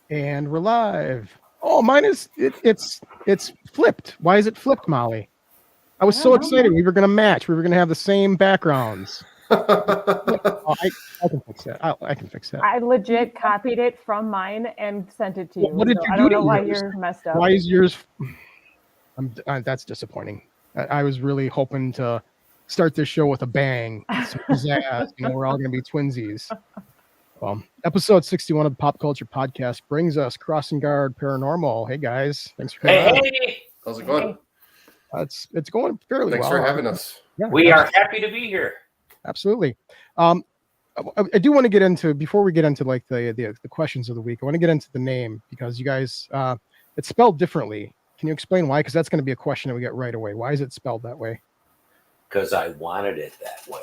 And we're live. Oh, mine is it's flipped. Why is it flipped, Molly? I was so excited. We were gonna match. We were gonna have the same backgrounds. Oh, I can fix that. I can fix that. I legit copied it from mine and sent it to you. What did so you I do don't know to why yours? you're messed up. Why is yours? That's disappointing. I was really hoping to start this show with a bang, some pizzazz. We're all gonna be twinsies. Well, episode 61 of the Pop Culture Podcast brings us CrossinGaurd Paranormal. Hey guys, thanks for coming on. Hey, How's it going? It's going fairly well. Thanks for having us. Yeah, we are happy to be here. absolutely. I do want to get into, before we get into like the questions of the week, I want to get into the name because you guys, it's spelled differently. Can you explain why? Because that's going to be a question that we get right away. Why is it spelled that way? Because I wanted it that way.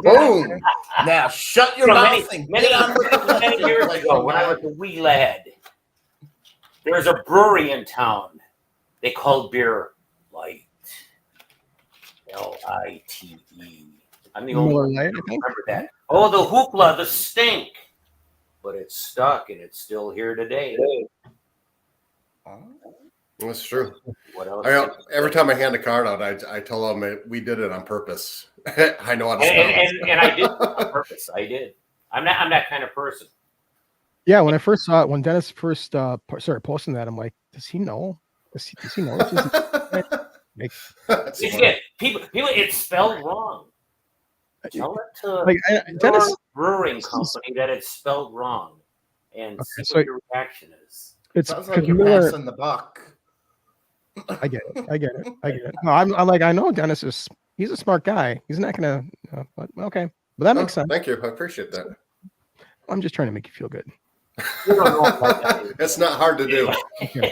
Boom! Now shut your mouth and many years ago, when I was a wee lad, there was a brewery in town. They called beer Light. L-I-T-E. I'm the only one who remember that. Oh, the hoopla, the stink. But it's stuck and it's still here today. That's true. What else? Every time I hand a card out, I tell them we did it on purpose. I know how to spell it. And I did it on purpose. I did. I'm that kind of person. Yeah, when I first saw it, when Dennis first started posting that, I'm like, does he know? Does he know? People, it's spelled wrong. Tell it to Dennis brewing company that it's spelled wrong, and see so what your reaction is. It's sounds like you're passing the buck. I get it. No, I'm like, I know Dennis he's a smart guy. He's not gonna. But okay, but that makes sense. Thank you. I appreciate that. I'm just trying to make you feel good. It's not hard to do. Okay.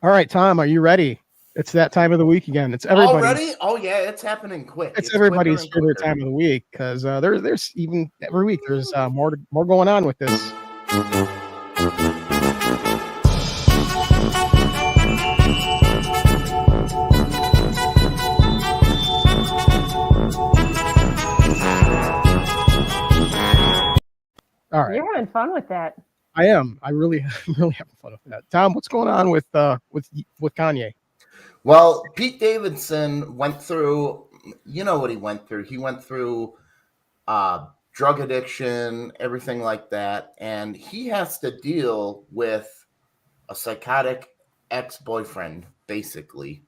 All right, Tom, are you ready? It's that time of the week again. It's everybody. Already? Oh yeah, it's happening quick. It's everybody's favorite time of the week because there's even every week there's more going on with this. All right. You're having fun with that. I am. I'm really having fun with that. Tom, what's going on with Kanye? Well, Pete Davidson went through, you know what he went through. He went through drug addiction, everything like that. And he has to deal with a psychotic ex-boyfriend, basically.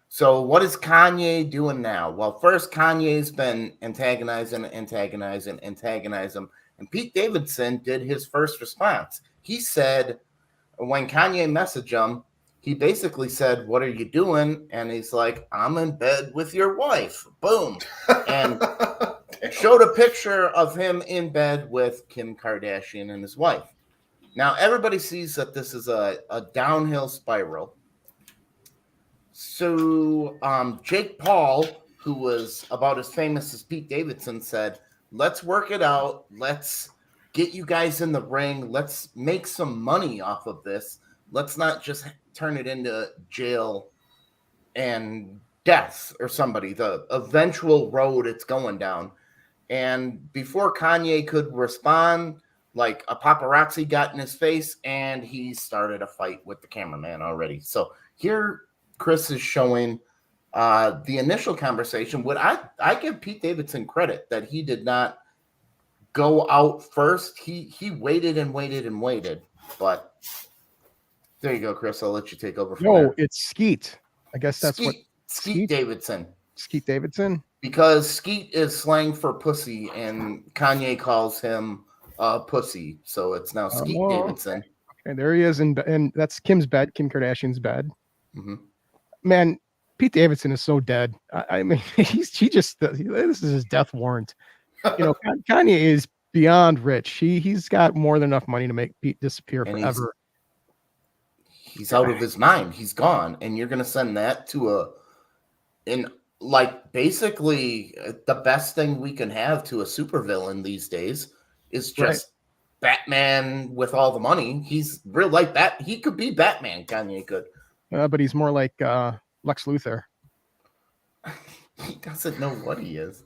So what is Kanye doing now? Well, first, Kanye's been antagonizing. And Pete Davidson did his first response. He said, when Kanye messaged him, he basically said, "What are you doing?" And he's like, "I'm in bed with your wife." Boom. And showed a picture of him in bed with Kim Kardashian and his wife. Now, everybody sees that this is a downhill spiral. So Jake Paul, who was about as famous as Pete Davidson, said, "Let's work it out. Let's get you guys in the ring. Let's make some money off of this. Let's not just turn it into jail and death or somebody, the eventual road it's going down." And before Kanye could respond, like a paparazzi got in his face and he started a fight with the cameraman already. So here Chris is showing the initial conversation. Would I give Pete Davidson credit that he did not go out first. He waited and waited and waited. But there you go, Chris. I'll let you take over. No, it's Skeet. I guess that's Skeet Davidson. Skeet Davidson. Because Skeet is slang for pussy, and Kanye calls him pussy. So it's now Skeet Davidson. Okay, there he is, and that's Kim's bed, Kim Kardashian's bed. Mm-hmm. Man, Pete Davidson is so dead. I mean, this is his death warrant. You know, Kanye is beyond rich. He's got more than enough money to make Pete disappear forever. He's out of his mind. He's gone, and you're gonna send that to basically the best thing we can have to a supervillain these days is just Batman with all the money. He's real like that. He could be Batman. Kanye could, but he's more like Lex Luthor. He doesn't know what he is.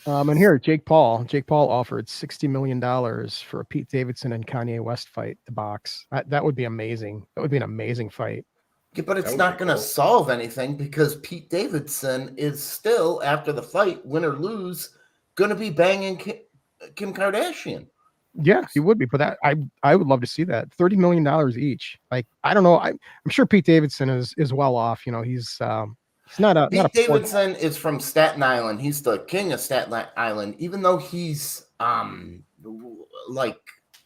And here, Jake Paul offered $60 million for a Pete Davidson and Kanye West fight to box. That would be amazing. That would be an amazing fight. Yeah, but it's would not be going to cool. solve anything because Pete Davidson is still, after the fight, win or lose, going to be banging Kim Kardashian. Yeah, he would be. But that I would love to see that. $30 million each. Like, I don't know. I'm sure Pete Davidson is well off. You know, he's not a Pete Davidson is from Staten Island. He's the king of Staten Island, even though he's like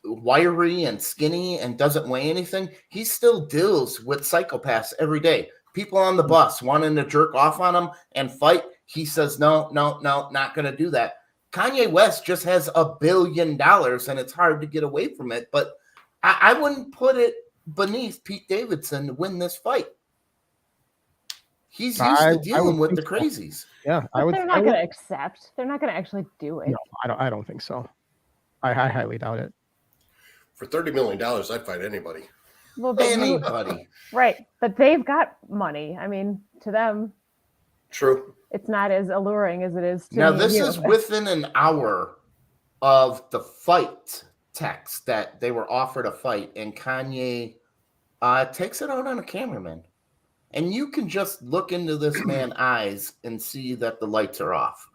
wiry and skinny and doesn't weigh anything. He still deals with psychopaths every day. People on the bus wanting to jerk off on him and fight. He says, no, not going to do that. Kanye West just has $1 billion and it's hard to get away from it. But I wouldn't put it beneath Pete Davidson to win this fight. He's used to dealing with the crazies. So. Yeah, but they're not going to accept. They're not going to actually do it. No, I don't think so. I highly doubt it. For $30 million, I'd fight anybody. Well, Anybody. Right. But they've got money. I mean, to them, True. it's not as alluring as it is to Now, me. this is within an hour of the fight text that they were offered a fight, and Kanye takes it out on a cameraman. And you can just look into this man's eyes and see that the lights are off.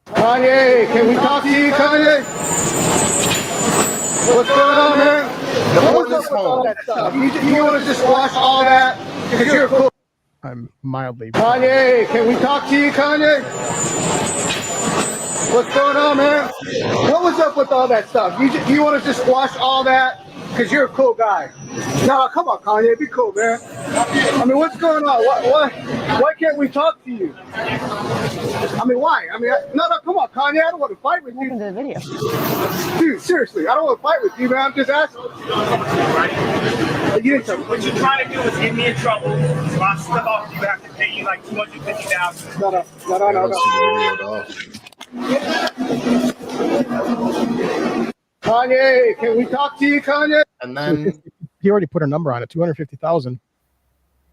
Kanye, can we talk to you, Kanye? What's going on, man? No one is home. You want to just watch all that? Because you're cool. I'm mildly. Kanye, can we talk to you, Kanye? What's going on, man? What was up with all that stuff? You want to just watch all that? Because you're a cool guy. No, come on, Kanye, be cool, man. I mean, what's going on? Why can't we talk to you? I mean, why? I mean, no, come on, Kanye, I don't want to fight with you. Listen to the video. Dude, seriously, I don't want to fight with you, man. I'm just asking. You didn't tell me. What you're trying to do is get me in trouble. If I step off, you have to pay you like $250,000. No. I don't see the video at all. Kanye, can we talk to you, Kanye? And then He already put a number on it, 250,000.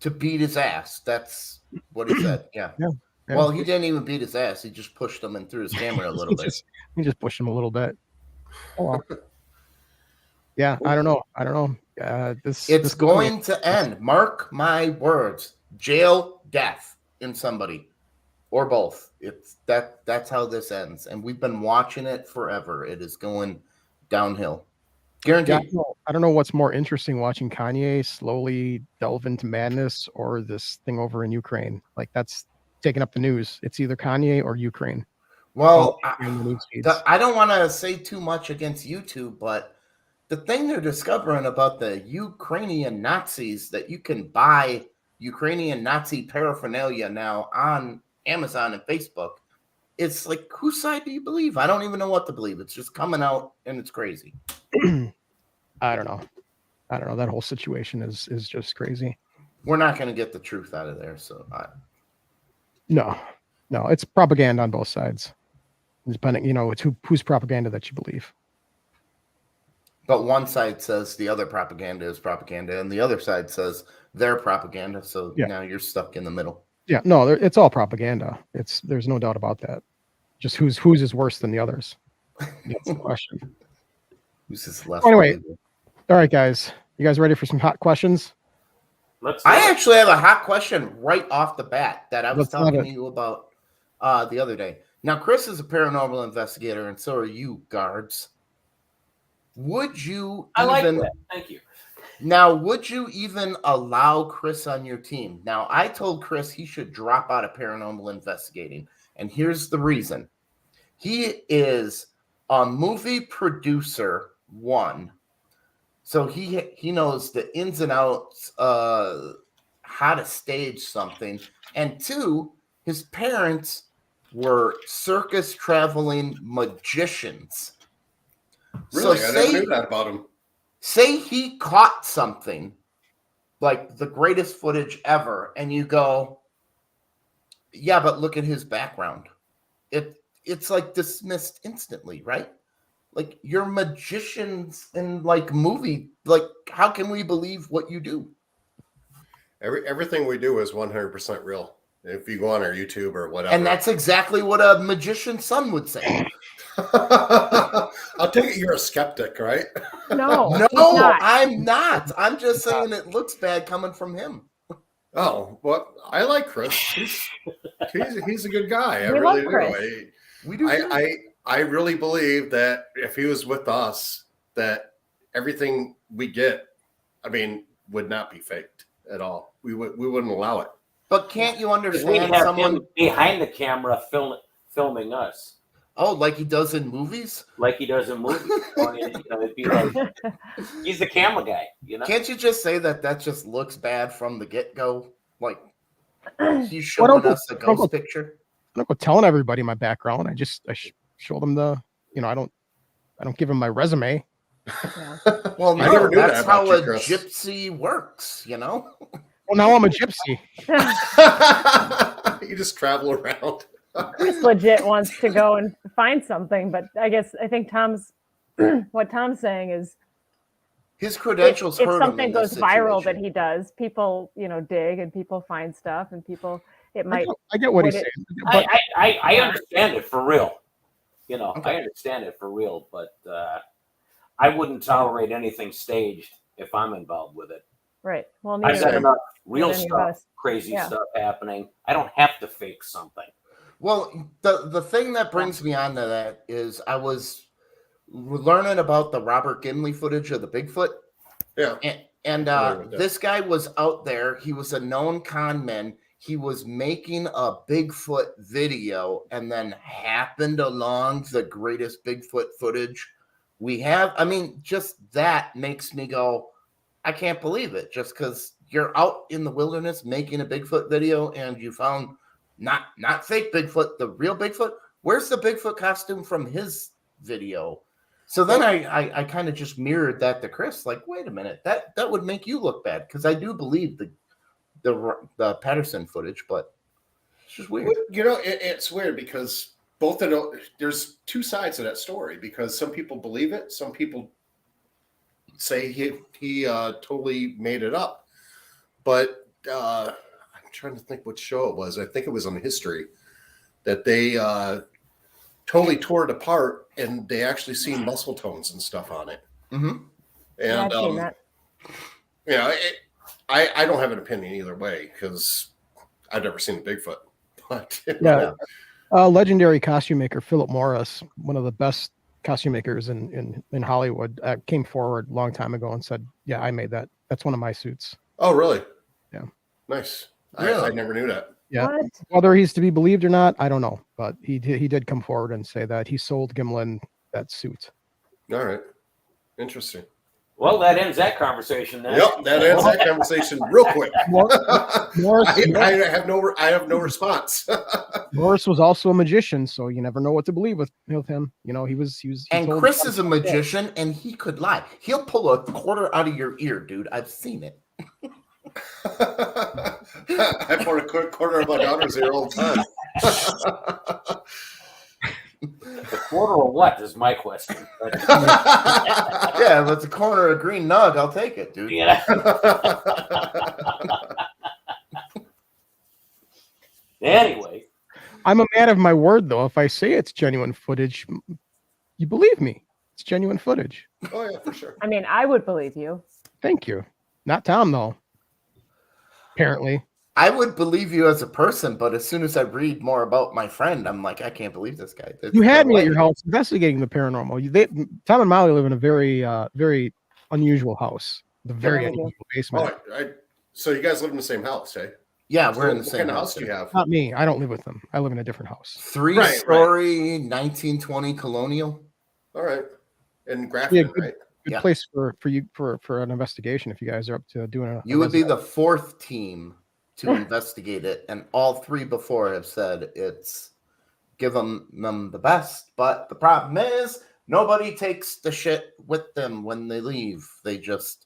to beat his ass. That's what he said. Yeah. Yeah. Well, he didn't even beat his ass. He just pushed him and threw his camera a little bit. He just pushed him a little bit. Oh, well. Yeah, I don't know. It's going to end. Mark my words. Jail, death in somebody, or both. That's how this ends. And we've been watching it forever. It is going downhill. Guaranteed. Yeah, I don't know what's more interesting, watching Kanye slowly delve into madness or this thing over in Ukraine. Like, that's taking up the news. It's either Kanye or Ukraine. Well, In the news feeds. I don't want to say too much against YouTube, but the thing they're discovering about the Ukrainian Nazis, that you can buy Ukrainian Nazi paraphernalia now on Amazon and Facebook, it's like, whose side do you believe? I don't even know what to believe. It's just coming out and it's crazy. I don't know. That whole situation is just crazy. We're not going to get the truth out of there. So No, it's propaganda on both sides. Depending, it's whose propaganda that you believe. But one side says the other propaganda is propaganda, and the other side says their propaganda. So now you're stuck in the middle. Yeah, no, it's all propaganda. There's no doubt about that. Just whose is worse than the others? That's the question. Who's is less? Anyway, all right, guys, you guys ready for some hot questions? I actually have a hot question right off the bat that I was talking to you about the other day. Now, Chris is a paranormal investigator, and so are you, guards. Would you? I like that. Thank you. Now, would you even allow Chris on your team? Now, I told Chris he should drop out of paranormal investigating, and here's the reason. He is a movie producer, one. So he knows the ins and outs, how to stage something. And two, his parents were circus traveling magicians. Really? So I never knew that about him. Say he caught something, like the greatest footage ever, and you go, yeah, but look at his background. It's like dismissed instantly, right? Like, you're magicians in like movie. Like, how can we believe what you do? Everything we do is 100% real. If you go on our YouTube or whatever. And that's exactly what a magician's son would say. I'll take it you're a skeptic, right? No, No, he's not. I'm not. I'm just saying it looks bad coming from him. Oh, well, I like Chris. He's a good guy. I We really love do. Chris. We do. I really believe that if he was with us, that everything we get, I mean, would not be faked at all. We wouldn't allow it. But can't you We understand have someone? him behind the camera filming us. Oh, like he does in movies? Like he does in movies. It'd be like he's the camera guy, Can't you just say that just looks bad from the get-go? Like he's Well, showing don't us a go- ghost picture. I'm not telling everybody my background. I show them I don't give them my resume. Well, I never knew that that's about how you, a Chris. gypsy works, Well, now I'm a gypsy. You just travel around. Chris legit wants to go and find something, but I think what Tom's saying is His credentials if hurt him something in this goes viral that situation. he does, people dig and people find stuff and people it might I get what he's would it- saying. But I understand it for real. Okay. I understand it for real, but I wouldn't tolerate anything staged if I'm involved with it. right. Well, I've got neither enough real any of stuff, us. crazy Yeah. stuff happening. I don't have to fake something. Well, the thing that brings me on to that is I was learning about the Robert Gimley footage of the Bigfoot. Yeah. And Familiar with that. this guy was out there. He was a known con man. He was making a Bigfoot video and then happened along the greatest Bigfoot footage we have. I mean, just that makes me go, I can't believe it. Just because you're out in the wilderness making a Bigfoot video and you found not fake Bigfoot, the real Bigfoot. Where's the Bigfoot costume from his video? So then I kind of just mirrored that to Chris. Like, wait a minute, that would make you look bad because I do believe the Patterson footage, but it's just weird. It's weird because there's two sides of that story because some people believe it, some people say he totally made it up. But I'm trying to think what show it was. I think it was on History that they totally tore it apart and they actually seen muscle tones and stuff on it. Mm-hmm. Yeah, And I've seen that. I don't have an opinion either way because I've never seen a Bigfoot. But yeah, legendary costume maker Philip Morris, one of the best costume makers in Hollywood, came forward a long time ago and said, "Yeah, I made that. That's one of my suits." Oh, really? Yeah. Nice. Really? I never knew that. Yeah. What? Whether he's to be believed or not, I don't know. But he did come forward and say that he sold Gimlin that suit. All right. Interesting. Well, that ends that conversation then. Yep, that ends that conversation real quick. Morris, I have no response. Morris was also a magician, so you never know what to believe with him. He And told Chris is a magician, and he could lie. He'll pull a quarter out of your ear, dude. I've seen it. I pour a quarter of my daughter's ear all the time. The quarter or what is my question. But, Yeah, if it's a corner of green nug, I'll take it, dude. Anyway, I'm a man of my word, though. If I say it's genuine footage, you believe me. It's genuine footage. Oh yeah, for sure. I mean, I would believe you. Thank you. Not Tom, though. Apparently. I would believe you as a person, but as soon as I read more about my friend, I'm like, I can't believe this guy. You had me at your house investigating the paranormal. Tom and Molly live in a very, very unusual house. The very Yeah, we do. unusual basement. So you guys live in the same house, eh? Yeah, we're in the What same kind of house. house do you have? Not me. I don't live with them. I live in a different house. Three-story, 1920 colonial. All right. In Yeah, Grafton, good- right? Good Yeah. place for you for an investigation if you guys are up to doing a. You would be the fourth team to investigate it, and all three before have said it's give them the best. But the problem is nobody takes the shit with them when they leave. They just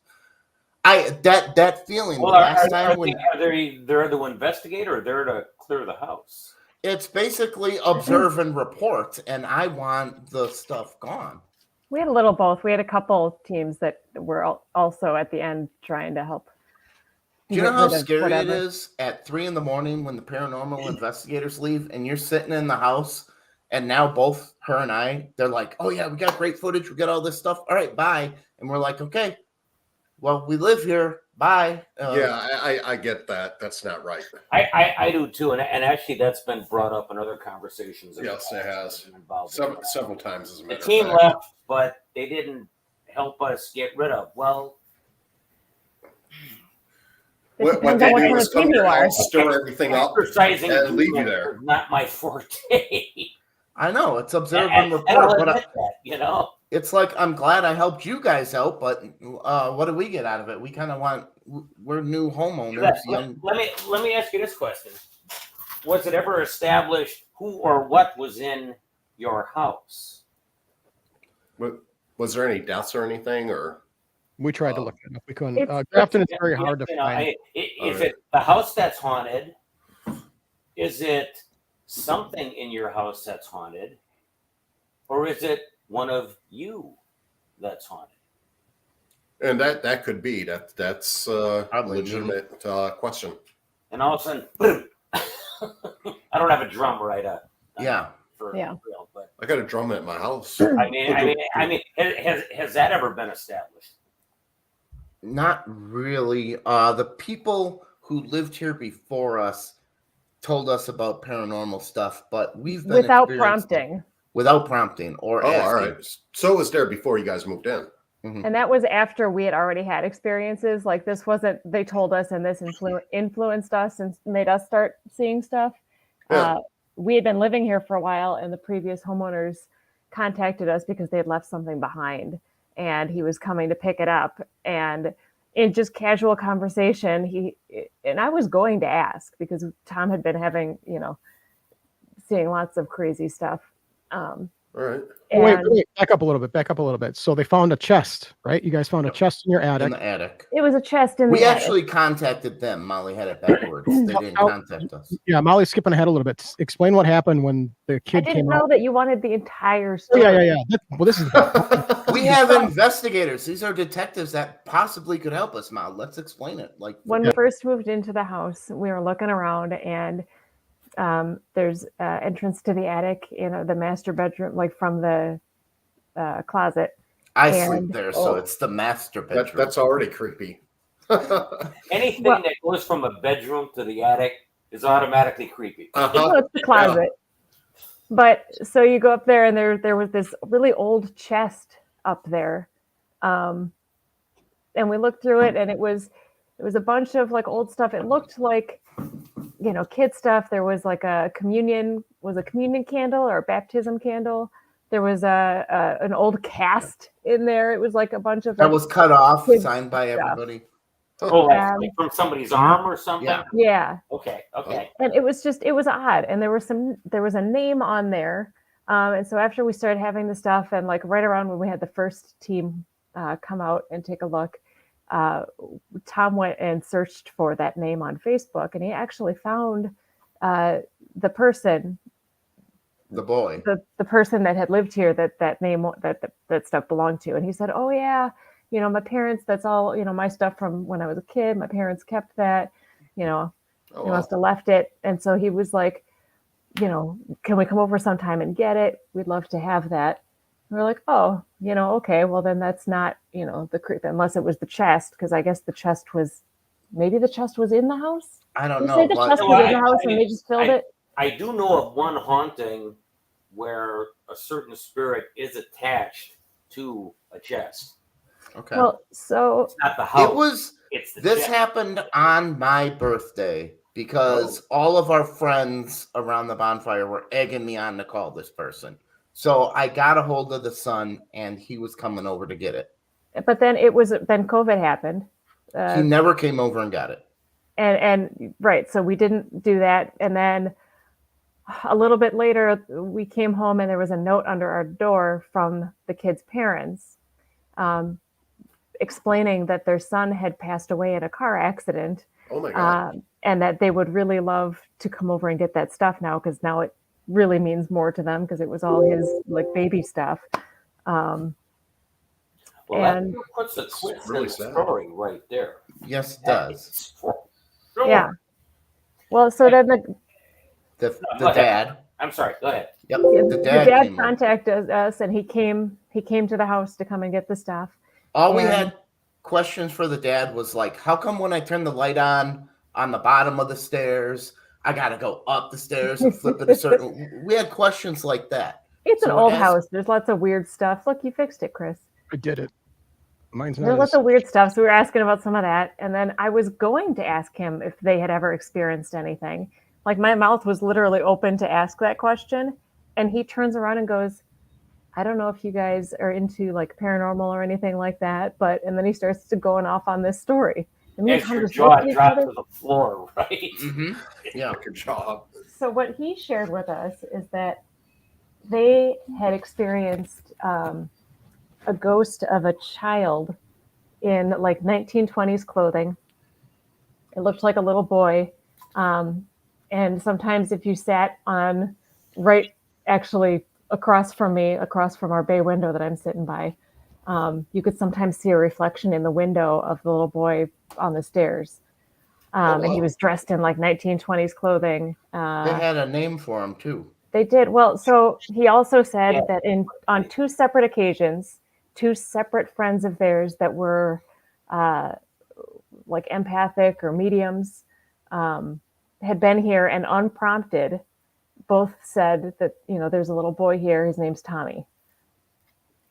that feeling well, last time when they're the investigator or they're to clear the house? it's basically observe and report, and I want the stuff gone. We had a little both. We had a couple teams that were also at the end trying to help Do you know get how rid of scary it whatever. is at 3 a.m. when the paranormal investigators leave and you're sitting in the house and now both her and I, they're like, oh yeah, we got great footage. We got all this stuff. All right, bye. And we're like, okay, well, we live here. Bye. Yeah, I get that. That's not right. I do too, and actually that's been brought up in other conversations. Yes, it has. Involved Several times, as a the matter team of fact. left, but they didn't help us get rid of. Well, It What depends they on what do kind is of come team to you your are. house, stir everything up, exercising and leave you defense there. is not my forte. I know it's observe And and I'll report, but admit that, you know. it's like I'm glad I helped you guys out, but what do we get out of it? We kind of we're new homeowners. Let me ask you this question: was it ever established who or what was in your house? Was there any deaths or anything, or We tried to look it up. We couldn't. It's- Grafton is very hard to You know, find. is it the house that's haunted? Is it something in your house that's haunted? Or is it one of you that's haunted? and that could be that's a Probably legitimate question. And all of a sudden, boom. I don't have a drum right up. Yeah. For Yeah. real, but I got a drum at my house. I mean, has that ever been established? Not really. The people who lived here before us told us about paranormal stuff, but we've been Without experiencing- prompting. Without prompting or Oh, asking. all right. So it was there before you guys moved in. And that was after we had already had experiences. Like this wasn't, they told us and this influenced us and made us start seeing stuff. Yeah. We had been living here for a while and the previous homeowners contacted us because they had left something behind and he was coming to pick it up. And in just casual conversation, and I was going to ask because Tom had been having, seeing lots of crazy stuff. All right. Wait, back up a little bit. So they found a chest, right? You guys found a chest in your attic. In the attic. It was a chest in the We attic. actually contacted them. Molly had it backwards. They didn't contact us. Yeah, Molly's skipping ahead a little bit. Explain what happened when the I kid didn't came know out. that you wanted the entire Oh, story. yeah. Well, this is We have investigators. These are detectives that possibly could help us, Mal. Let's explain it. Like When we first moved into the house, we were looking around and there's entrance to the attic, the master bedroom, like from the closet. I And- sleep there, so it's the master bedroom. That's already creepy. Anything Well- that goes from a bedroom to the attic is automatically creepy. Well, Uh-huh. it's the closet. But so you go up there and there was this really old chest up there. And we looked through it and it was a bunch of like old stuff. It looked like, kid stuff. There was like a communion candle or a baptism candle. There was an old cast in there. It was like a bunch of That like, was cut off, kids signed by stuff. everybody. Oh, like from somebody's arm or something? Yeah. yeah. Okay. And it was odd. And there was a name on there. And so after we started having the stuff and like right around when we had the first team come out and take a look, Tom went and searched for that name on Facebook and he actually found the person, The boy. the person that had lived here that name that stuff belonged to. And he said, oh yeah, my parents, that's all, my stuff from when I was a kid, my parents kept that, Oh, he wow. must have left it. And so he was like, can we come over sometime and get it? We'd love to have that. And we're like, oh, okay, well then that's not, the creep, unless it was the chest, because I guess the chest was in the house. I don't You know. say the but- chest was in the house and they just filled it. I do know of one haunting where a certain spirit is attached to a chest. Okay. Well, so It's not the house. It's the This chest. happened on my birthday because all of our friends around the bonfire were egging me on to call this person. So I got a hold of the son and he was coming over to get it. but then then COVID happened. He never came over and got it. And right, so we didn't do that. And then a little bit later, we came home and there was a note under our door from the kids' parents explaining that their son had passed away in a car accident. Oh my God. And that they would really love to come over and get that stuff now, because now it really means more to them because it was all his like baby stuff. Well, And that puts a twist really in the sad. story right there. Yes, it does. yeah. Well, so then the The go ahead. dad. I'm sorry. Go ahead. Yep. the dad came over. contacted us, and he came to the house to come and get the stuff. All we And- had questions for the dad was like, how come when I turn the light on the bottom of the stairs, I got to go up the stairs and flip it a certain... We had questions like that. It's an So old as- house. There's lots of weird stuff. Look, you fixed it, Chris. I did it. Mine's There's not lots as of weird stuff. So we were asking about some of that. And then I was going to ask him if they had ever experienced anything. Like my mouth was literally open to ask that question. And he turns around and goes, I don't know if you guys are into like paranormal or anything like that, but, and then he starts to going off on this story. And me and As Tom your just looked jaw at each dropped other. to the floor, right? Mm-hmm. Yeah. Good job. So what he shared with us is that they had experienced a ghost of a child in like 1920s clothing. It looked like a little boy. And sometimes if you sat on right actually across from me, across from our bay window that I'm sitting by, you could sometimes see a reflection in the window of the little boy on the stairs. And he was dressed in like 1920s clothing. They had a name for him too. They did. Well, so he also said that on two separate occasions, two separate friends of theirs that were like empathic or mediums had been here, and unprompted both said that, you know, there's a little boy here. His name's Tommy.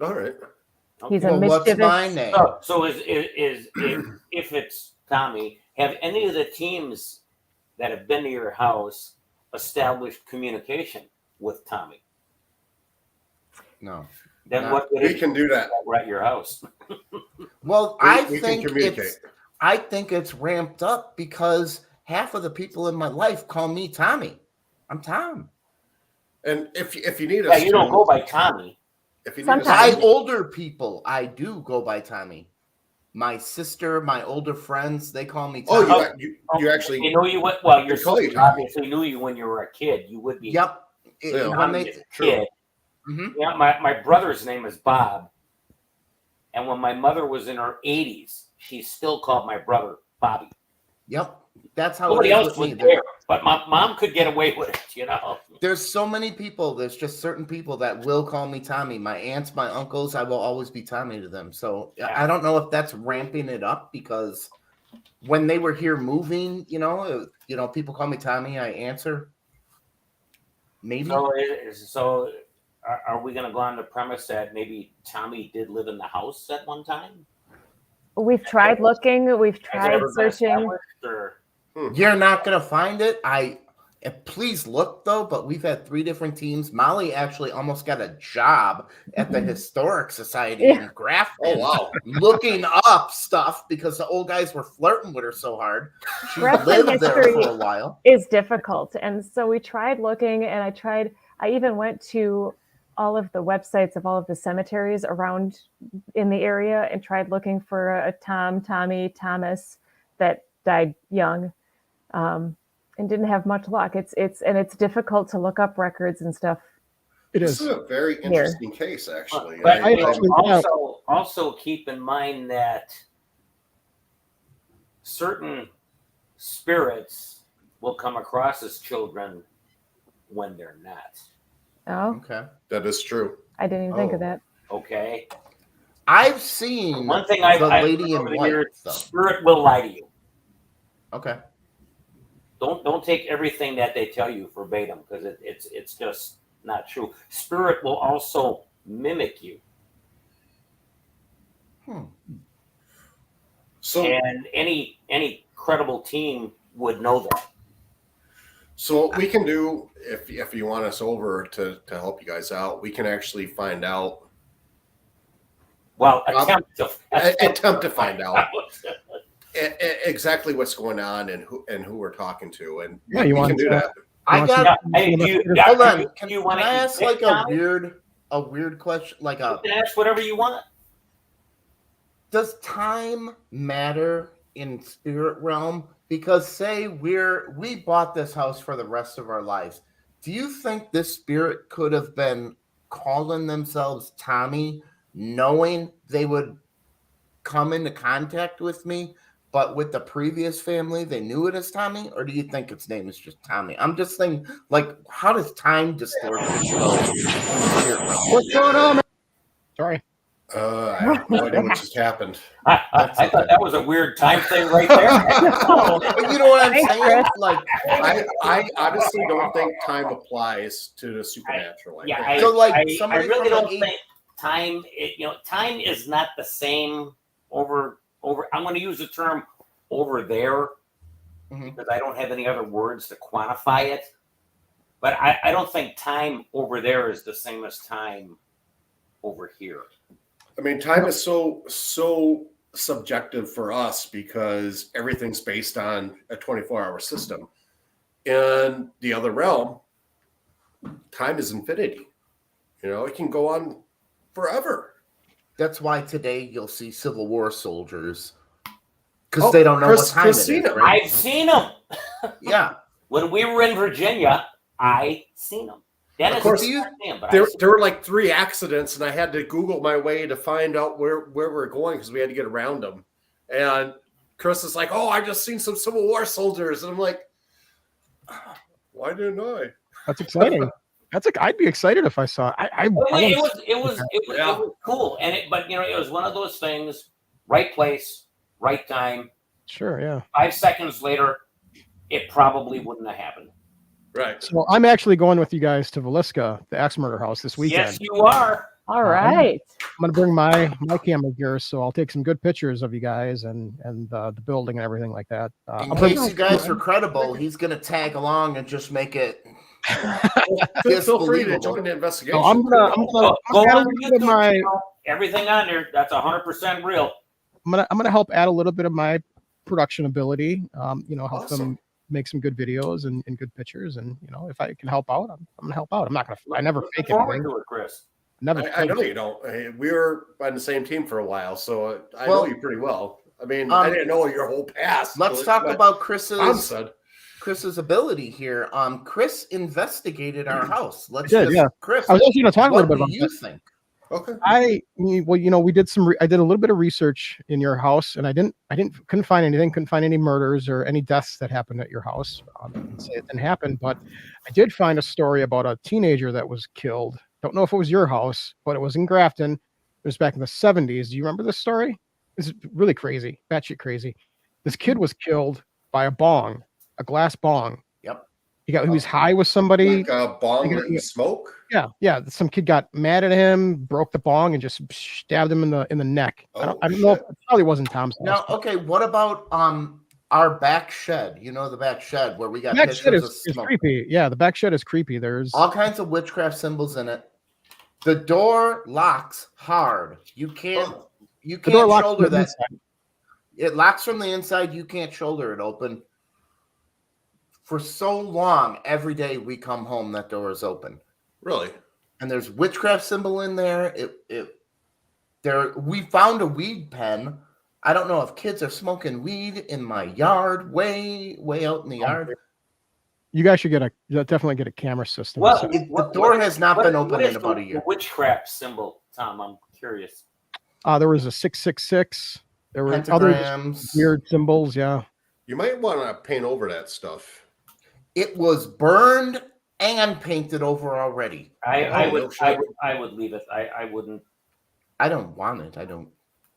All right. He's a Well, what's mischievous. my name? So is if it's Tommy, have any of the teams that have been to your house established communication with Tommy? No. Then No. what We can do that. we're at your house? Well, We can communicate. I think it's ramped up because half of the people in my life call me Tommy. I'm Tom. And if you need Yeah, us, you don't go by Tommy. If you need us, Sometimes. By older people, I do go by Tommy. My sister, my older friends, they call me Tommy. oh, you actually. They know you went well. Your They call you sister Tommy. obviously knew you when you were a kid. You would be. Yep. Yeah. When Tommy they, as a kid. Mhm. Yeah, my brother's name is Bob, and when my mother was in her 80s, she still called my brother Bobby. Yep. That's how Nobody it is else with was me. there, but my mom could get away with it, you know. There's so many people. There's just certain people that will call me Tommy. My aunts, my uncles, I will always be Tommy to them. So Yeah. I don't know if that's ramping it up because when they were here moving, people call me Tommy. I answer. Maybe. So are we going to go on the premise that maybe Tommy did live in the house at one time? We've tried looking. We've Has it tried ever been searching. established, or- You're not gonna find it. Please look though. But we've had 3 different teams. Molly actually almost got a job at the Historic Society in Grafton. Oh wow. Looking up stuff because the old guys were flirting with her so hard. She Grafton lived there history for a while. is difficult. And so we tried looking, and I even went to all of the websites of all of the cemeteries around in the area and tried looking for a Tommy, Thomas that died young, and didn't have much luck. It's difficult to look up records and stuff. it This is. is a very interesting case, actually. But I actually- also keep in mind that certain spirits will come across as children when they're not. Oh, Okay. That is true. I didn't even think of Oh. that. Okay. I've seen One thing I've the I've lady in over the white. years, Though. spirit will lie to you. Okay. Don't take everything that they tell you verbatim because it's just not true. Spirit will also mimic you, So and any credible team would know that. So what we can do, if you want us over to help you guys out, we can actually find out, Well, attempt to find out exactly what's going on and who we're talking to, and Yeah, you we want can do to- that. I Yeah, got. Hey, do you Hold on. do Can, you can want to I ask like a weird question? Like You can ask whatever you want. does time matter in spirit realm? Because say we bought this house for the rest of our lives. Do you think this spirit could have been calling themselves Tommy, knowing they would come into contact with me, but with the previous family, they knew it as Tommy? Or do you think its name is just Tommy? I'm just thinking, like, how does time distortion go in the spirit realm? What's going on, man? Sorry. I have no idea what just happened. I thought that was a weird time thing right there. But you know what I'm Thanks, saying? Chris. Like, I honestly don't think time applies to the supernatural. Yeah, think- So, like, I somebody really from don't the think time. Time is not the same over. I'm going to use the term over there Mhm. because I don't have any other words to quantify it. But I don't think time over there is the same as time over here. I mean, time is so subjective for us because everything's based on a 24-hour system. In the other realm, time is infinity. It can go on forever. That's why today you'll see Civil War soldiers because they don't know Chris- what time Chris it seen is. them. Right? I've seen them Yeah. when we were in Virginia. I seen them. Dennis, Of course, didn't see 'em, but I There seen were like 3 accidents, and I had to Google my way to find out where we're going because we had to get around them. And Chris is like, "Oh, I just seen some Civil War soldiers," and I'm like, "Why didn't I?" That's exciting. I'd be excited if I saw it. I It wanna- was cool, but it was one of those things. Right place, right time. Sure, yeah. 5 seconds later, it probably wouldn't have happened. Right. So I'm actually going with you guys to Villisca, the axe murder house this weekend. Yes, you are. All right. I'm gonna bring my camera gear, so I'll take some good pictures of you guys and the building and everything like that. In I'll bring- case you guys are credible, he's going to tag along and just make it. Feel free to Disbelievable. join the investigation. So I'm gonna Go add a on little bit of YouTube my channel. Everything on there. That's 100% real. I'm gonna help add a little bit of my production ability. Help Awesome. them make some good videos and good pictures. And if I can help out, I'm gonna help out. I'm not gonna. I never Looking fake forward anything. to it, Chris. Never. I know fake- you don't. Hey, we were on the same team for a while, so I Well, know you pretty well. I mean, I didn't know your whole past. Let's but talk what about Tom said. Chris's ability here. Chris investigated our house. Let's I did, just yeah. Chris. I was actually gonna talk a What little bit do about you that. think? Okay. I did a little bit of research in your house, and couldn't find anything, couldn't find any murders or any deaths that happened at your house. I didn't say it didn't happen, but I did find a story about a teenager that was killed. Don't know if it was your house, but it was in Grafton. It was back in the 70s. Do you remember this story? It's really crazy, batshit crazy. This kid was killed by a glass bong. Yep. He was high with somebody. Like a bong Yeah. that you smoke. Yeah. Some kid got mad at him, broke the bong, and just stabbed him in the neck. I don't know. If, it probably wasn't Tom's house. Now, okay, what about our back shed? You know, the back shed where we got The back shed pictures of is smoke. creepy. Yeah, the back shed is creepy. There's All kinds of witchcraft symbols in it. The door locks hard. You can't the door can't locked shoulder from the that. inside. It locks from the inside. You can't shoulder it open. For so long, every day we come home, that door is open. Really? And there's witchcraft symbol in there. We found a weed pen. I don't know if kids are smoking weed in my yard, way out in the yard. You guys should definitely get a camera system. Well, So- The door has not been open what in is about a the year. witchcraft symbol, Tom? I'm curious. there was a 666. There were other Pentagrams. weird symbols. Yeah. You might want to paint over that stuff. It was burned and painted over already. I no shit. would leave it. I wouldn't. I don't want it. I don't.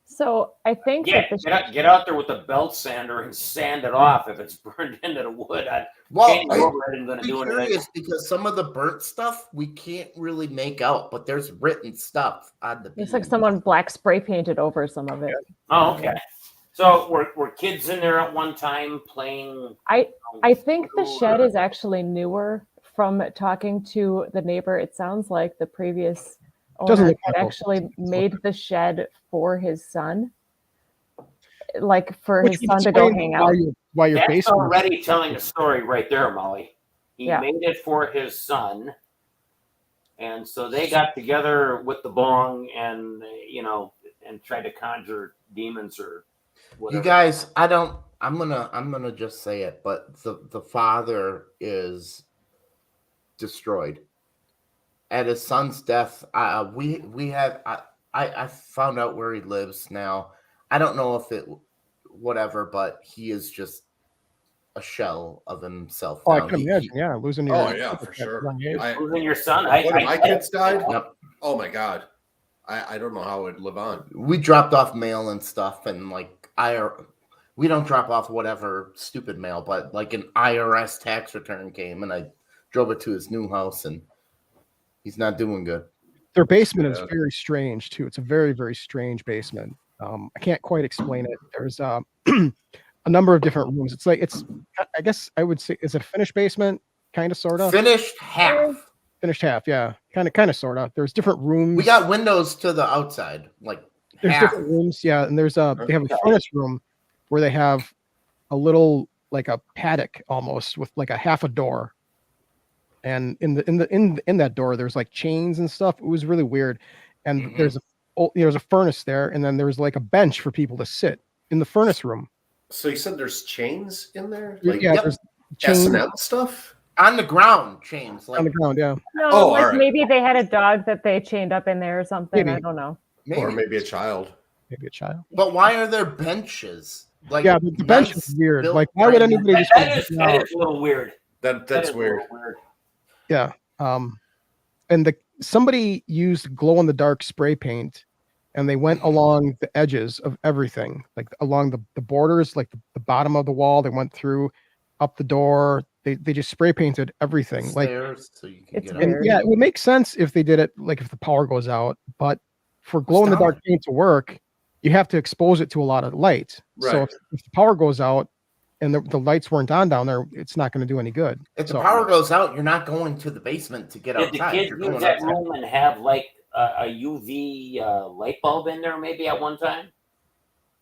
So I think Yeah, that get out there with the belt sander and sand it off. If it's burned into the wood, I'd Well, change over it and gonna I'm do curious anything. because some of the burnt stuff we can't really make out, but there's written stuff on the. it's like beam. someone black spray painted over some of it. Oh, okay. So were kids in there at one time playing? I think the shed is actually newer. From talking to the neighbor, it sounds like the previous Doesn't owner look had like actually it. made the shed for his son, like for Which his would son to go explain hang out. why your That's basement. already telling a story right there, Molly. He Yeah. made it for his son, and so they got together with the bong and and tried to conjure demons or whatever. You guys, I'm gonna just say it, but the father is destroyed. At his son's death, I found out where he lives now. I don't know if it whatever, but he is just a shell of himself. Oh, I now. can imagine. Yeah, losing your. Oh yeah, for sure. Losing your son. One of my kids died. Yep. Oh my god, I don't know how I'd live on. We dropped off mail and stuff, and like we don't drop off whatever stupid mail, but like an IRS tax return came, and I drove it to his new house, and he's not doing good. Their basement is very strange too. It's a very, very strange basement. I can't quite explain it. There's a number of different rooms. It's like I guess I would say, is it a finished basement? Kind of, sort of. Finished half. Finished half, yeah. Kind of, sort of. There's different rooms. We got windows to the outside, like there's half. different rooms, yeah. And there's they have a furnace room where they have a little like a paddock almost with like a half a door. And in that door, there's like chains and stuff. It was really weird. And there's a furnace there, and then there's like a bench for people to sit in the furnace room. So you said there's chains in there? Like, yeah, there's chains S&M stuff? On the ground, chains. Like, on the ground, yeah. No, Oh, like all right. maybe they had a dog that they chained up in there or something. Maybe. I don't know. Or maybe a child. Maybe a child. But why are there benches? Like, Yeah, the bench is weird. built Like, why would brand new- anybody just That is a little weird. That's weird. Yeah. And somebody used glow in the dark spray paint, and they went along the edges of everything, like along the borders, like the bottom of the wall. They went through up the door. They just spray painted everything. Like, stairs, so you can It's get weird. up. and yeah, it would make sense if they did it like if the power goes out, but for glow in the dark paint to work, you have to expose it to a lot of light. So Right. if the power goes out and the lights weren't on down there, it's not going to do any good. If the So- power goes out, you're not going to the basement to get Did the outside. kids You're use going that outside. room and have like a UV light bulb in there maybe at one time?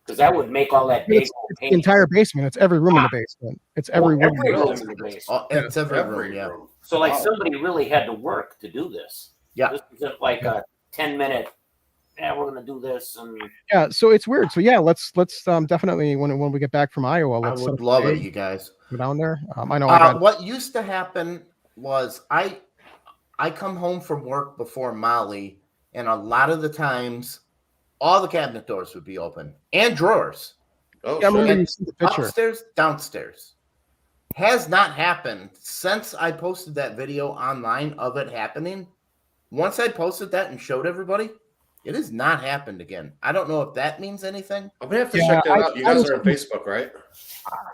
Because that would make all that big It's old the paint. entire basement. It's every room in the basement. It's every room. Every in the room basement. in the basement. Oh, it's every room, yeah. So like Wow. somebody really had to work to do this. Yeah. This isn't like a 10-minute. Yeah, we're gonna do this, and Yeah, so it's weird. So yeah, let's definitely when we get back from Iowa, I let's would love it, you guys. go down there. I know I got What used to happen was I come home from work before Molly, and a lot of the times, all the cabinet doors would be open and drawers. Oh, yeah, I remember shit. you see the picture. Upstairs, downstairs. Has not happened since I posted that video online of it happening. Once I posted that and showed everybody, it has not happened again. I don't know if that means anything. I'm gonna have to Yeah, check that I- out. You I guys was- are on Facebook, right?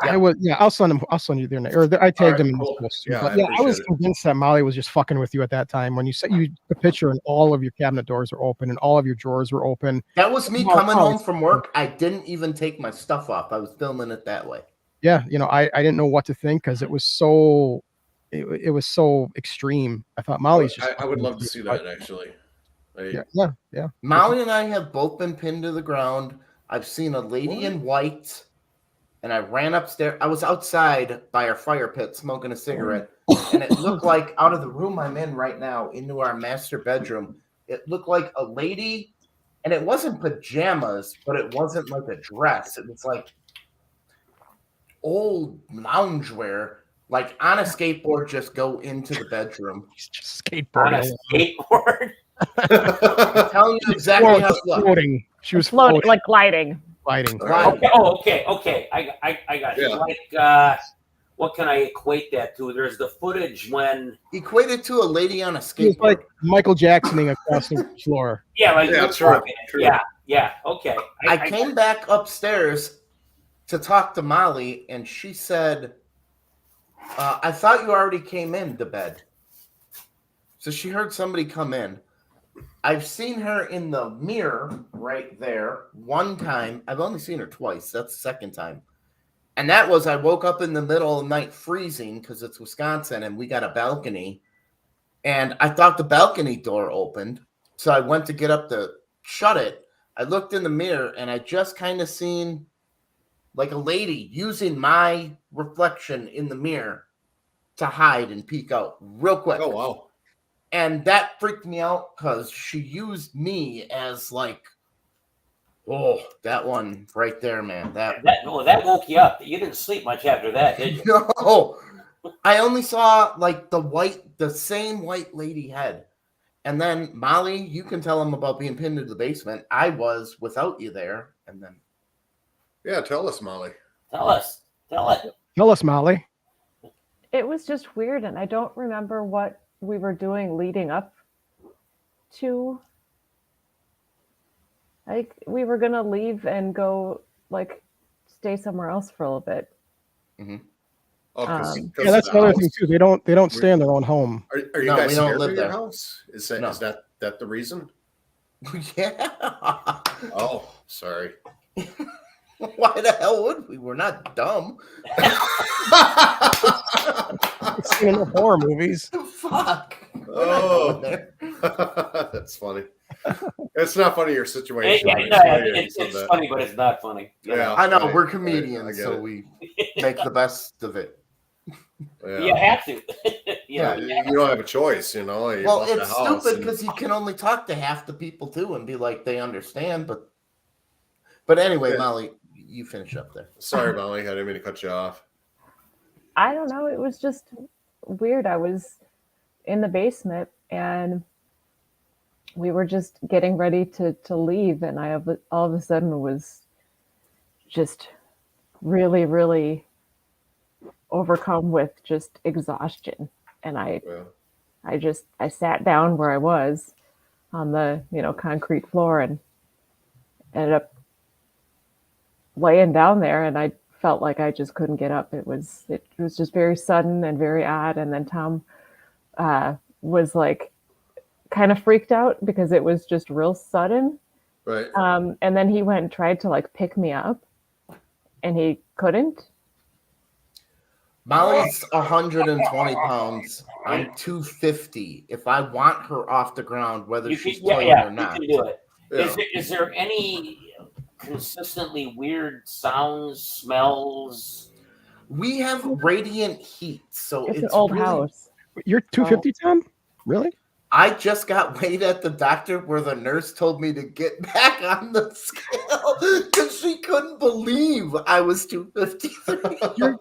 I would, yeah, I'll send you their name, or I tagged right, him in this cool. post too. Yeah, But I yeah, I was appreciate it. convinced that Molly was just fucking with you at that time when you said the picture and all of your cabinet doors were open and all of your drawers were open. That was me Oh, coming oh, home from work. I didn't even take my stuff off. I was filming it that way. Yeah, I didn't know what to think because it was so it was so extreme. I thought Molly's just. I would fucking love with to you, see but- that actually. Yeah. Molly and I have both been pinned to the ground. I've seen a lady in white, and I ran upstairs. I was outside by our fire pit smoking a cigarette, and it looked like out of the room I'm in right now into our master bedroom, it looked like a lady, and it wasn't pajamas, but it wasn't like a dress. It was like old loungewear, like on a skateboard, just go into the bedroom. He's just on a skateboarding. skateboard. I'm telling you exactly how it looked. Floating. She was Floating, floating, like gliding. gliding. Gliding. Okay. I got you. Yeah. Like, what can I equate that to? There's the footage when, Equated to a lady on a He was skateboard. like Michael Jacksoning across the floor. yeah, like Yeah, you're true, talking. true. Yeah, okay. I came back upstairs to talk to Molly, and she said, I thought you already came in to bed. So she heard somebody come in. I've seen her in the mirror right there one time. I've only seen her twice. That's the second time. And that was I woke up in the middle of the night freezing because it's Wisconsin and we got a balcony. And I thought the balcony door opened. So I went to get up to shut it. I looked in the mirror and I just kind of seen like a lady using my reflection in the mirror to hide and peek out real quick. Oh wow. And that freaked me out because she used me as like, oh, that one right there, man. That that woke you up. You didn't sleep much after that, did you? no, I only saw like the same white lady head. And then Molly, you can tell them about being pinned to the basement. I was without you there, and then Yeah, tell us, Molly. Tell us. Tell it. Tell us, Molly. It was just weird, and I don't remember what we were doing leading up to. Like, we were gonna leave and go, like, stay somewhere else for a little bit. Oh, Yeah, that's another thing too. They don't stay in their own home. Are you No, guys we don't scared live of your there. house? Is that No. is that the reason? Yeah. Oh, sorry. Why the hell would we? We're not dumb. I've seen enough horror movies. Fuck. We're not Oh. going there. That's funny. It's not funny your situation. Yeah, but no, funny you it's said that. funny, but it's not funny. Yeah, I know, right, we're right, comedians, I get so it. we make the best of it. You have to. Yeah, you don't have a choice, you know. You Well, left the it's house stupid and- because you can only talk to half the people too and be like they understand, but anyway, Yeah. Molly, you finish up there. Sorry, Molly, I didn't mean to cut you off. I don't know. It was just weird. I was in the basement and we were just getting ready to leave, and I all of a sudden was just really, really overcome with just exhaustion. And Well, I sat down where I was on the, concrete floor and ended up laying down there, and I felt like I just couldn't get up. It was just very sudden and very odd. And then Tom was like kind of freaked out because it was just real sudden. right. And then he went and tried to like pick me up, and he couldn't. Molly's 120 pounds. I'm 250. If I want her off the ground, whether You she's can, playing yeah, or you not. can do it. Yeah. Is there any consistently weird sounds, smells? We have radiant heat, so It's it's an old really- house. You're 250, Tom? Really? I just got weighed at the doctor where the nurse told me to get back on the scale because she couldn't believe I was 253. You're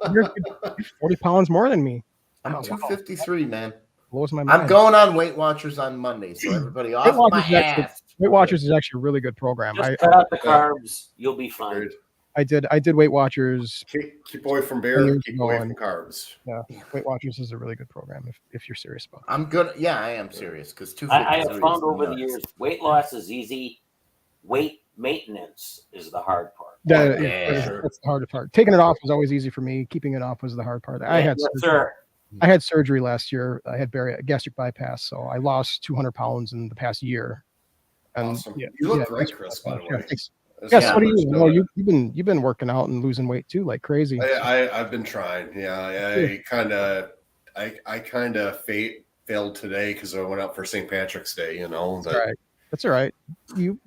40 pounds more than me. I'm Oh, wow. 253, man. Blows my mind. I'm going on Weight Watchers on Monday, so everybody off Watchers my is actually- ass. Weight Watchers is actually a really good program. Just cut out the carbs. You'll be fine. Good. I did Weight Watchers. Keep away from beer. Years Keep ago, away and- from carbs. Yeah, Weight Watchers is a really good program if you're serious about it. I'm good. Yeah, I am serious because I 253 have found is over the nuts. years, weight loss is easy. Weight maintenance is the hard part. Yeah. That's the hardest part. Taking it off was always easy for me. Keeping it off was the hard part. I had Yes, surgery. sir. I had surgery last year. I had gastric bypass, so I lost 200 pounds in the past year. And Awesome. yeah, You look yeah, great, that's- Chris, by the yeah, way. thanks. That's Yes, not what do much you? to Well, it. you've been working out and losing weight too, like crazy. I've been trying. Yeah, I kind of failed today because I went out for St. Patrick's Day. You know, That's all right. That's all right. You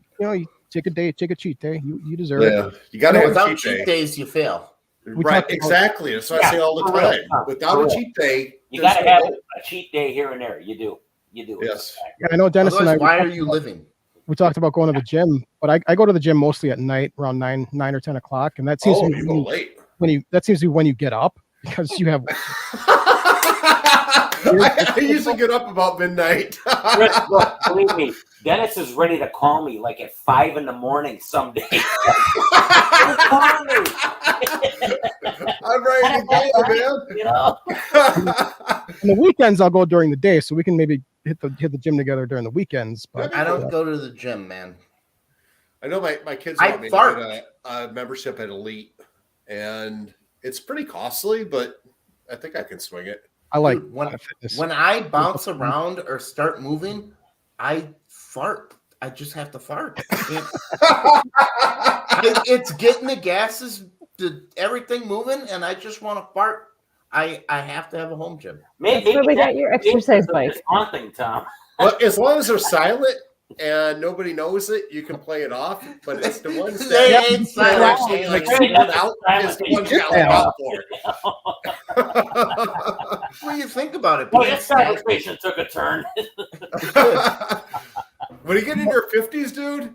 take a cheat day. You deserve yeah, it. you got to have a Without cheat cheat day. days, you fail. We Right, talked about- exactly. That's what I Yeah, say all the for real. time. Without For a real. cheat day, You there's got to no have hope. a cheat day here and there. You do. Yes. Yeah, I know Dennis and I. Otherwise, why are you living? We talked about going to the gym, but I go to the gym mostly at night around 9 or 10 o'clock, and that seems Oh, to be you go late. that seems to be when you get up because you have. I usually get up about midnight. Chris, look, believe me, Dennis is ready to call me like at 5 a.m. someday. Call me. I'm ready to go, man. You know? On the weekends, I'll go during the day, so we can maybe hit the gym together during the weekends. But I don't go to the gym, man. I know my kids I want me fart. to get a membership at Elite, and it's pretty costly, but I think I can swing it. I like Dude, when- fitness. When I bounce around or start moving, I fart. I just have to fart. It's getting the gases, everything moving, and I just want to fart. I have to have a home gym. Maybe That's where we got your exercise bike. It's haunting, Tom. Well, as long as they're silent and nobody knows it, you can play it off. But it's the ones They that ain't that are silent. actually like Hey, singing that's out silent. is the ones you Yeah. gotta look out for. What do you think about it? Well, being this sad? conversation took a turn. When you get in your 50s, dude,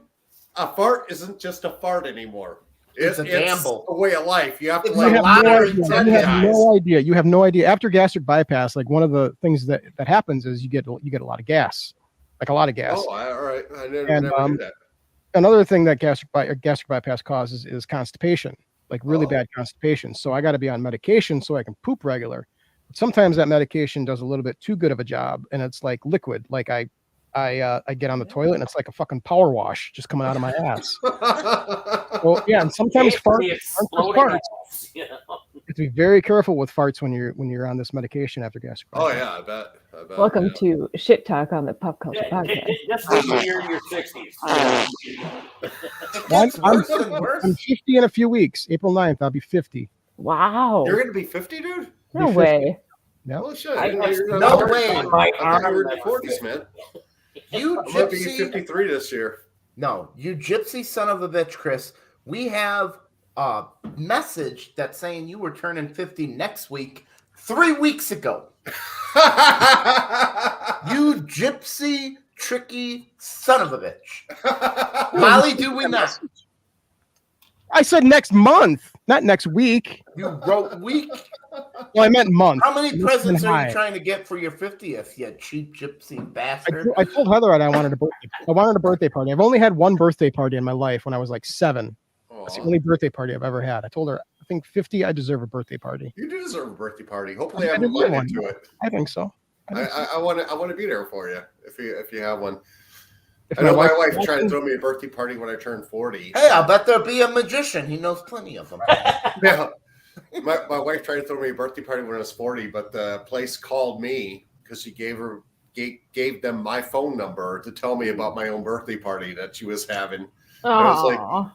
a fart isn't just a fart anymore. It's a gamble. a way of life. You have to It's like a you lottery have ticket. no idea. You have no idea. After gastric bypass, like one of the things that happens is you get a lot of gas, like a lot of gas. Oh, all right. I never And, knew that. Another thing that gastric bypass causes is constipation. like really bad constipation. So I got to be on medication so I can poop regular. But sometimes that medication does a little bit too good of a job, and it's like liquid. Like I get on the toilet and it's like a fucking power wash just coming out of my ass. Well, yeah, and sometimes farts aren't just exploding farts. ass, you know? You have to be very careful with farts when you're on this medication after gastric Oh bypass. yeah, I bet. Welcome yeah. to Shit Talk on the Pop Culture Podcast. Just wait till you're in your 60s. It Well, gets worse and worse. I'm 50 in a few weeks. April 9th, I'll be 50. Wow. You're gonna be 50, dude? No be 50. way. Yep. Holy shit! I have No scars way. on my I thought you arm were in that your 40s, man. You I'm gonna be gypsy. 53 this year. No, you gypsy son of a bitch, Chris. We have a message that's saying you were turning 50 next week, 3 weeks ago. You gypsy, tricky son of a bitch. Molly, do we not? I said next month, not next week. You wrote week. Well, I meant month. How many presents are high. you trying to get for your 50th, you cheap gypsy bastard? I told Heather that I wanted a birthday party. I've only had one birthday party in my life when I was like 7. That's the only birthday party I've ever had. I told her, I think 50, I deserve a birthday party. You do deserve a birthday party. Hopefully, I I'm deserve one. invited to it. I think so. I want to be there for you if you have one. If I know my wife wife tried to throw me a birthday party when I turned 40. Hey, I'll bet there'll be a magician. He knows plenty of them. Yeah. My wife tried to throw me a birthday party when I was 40, but the place called me because she gave them my phone number to tell me about my own birthday party that she was having. I was like, Aw.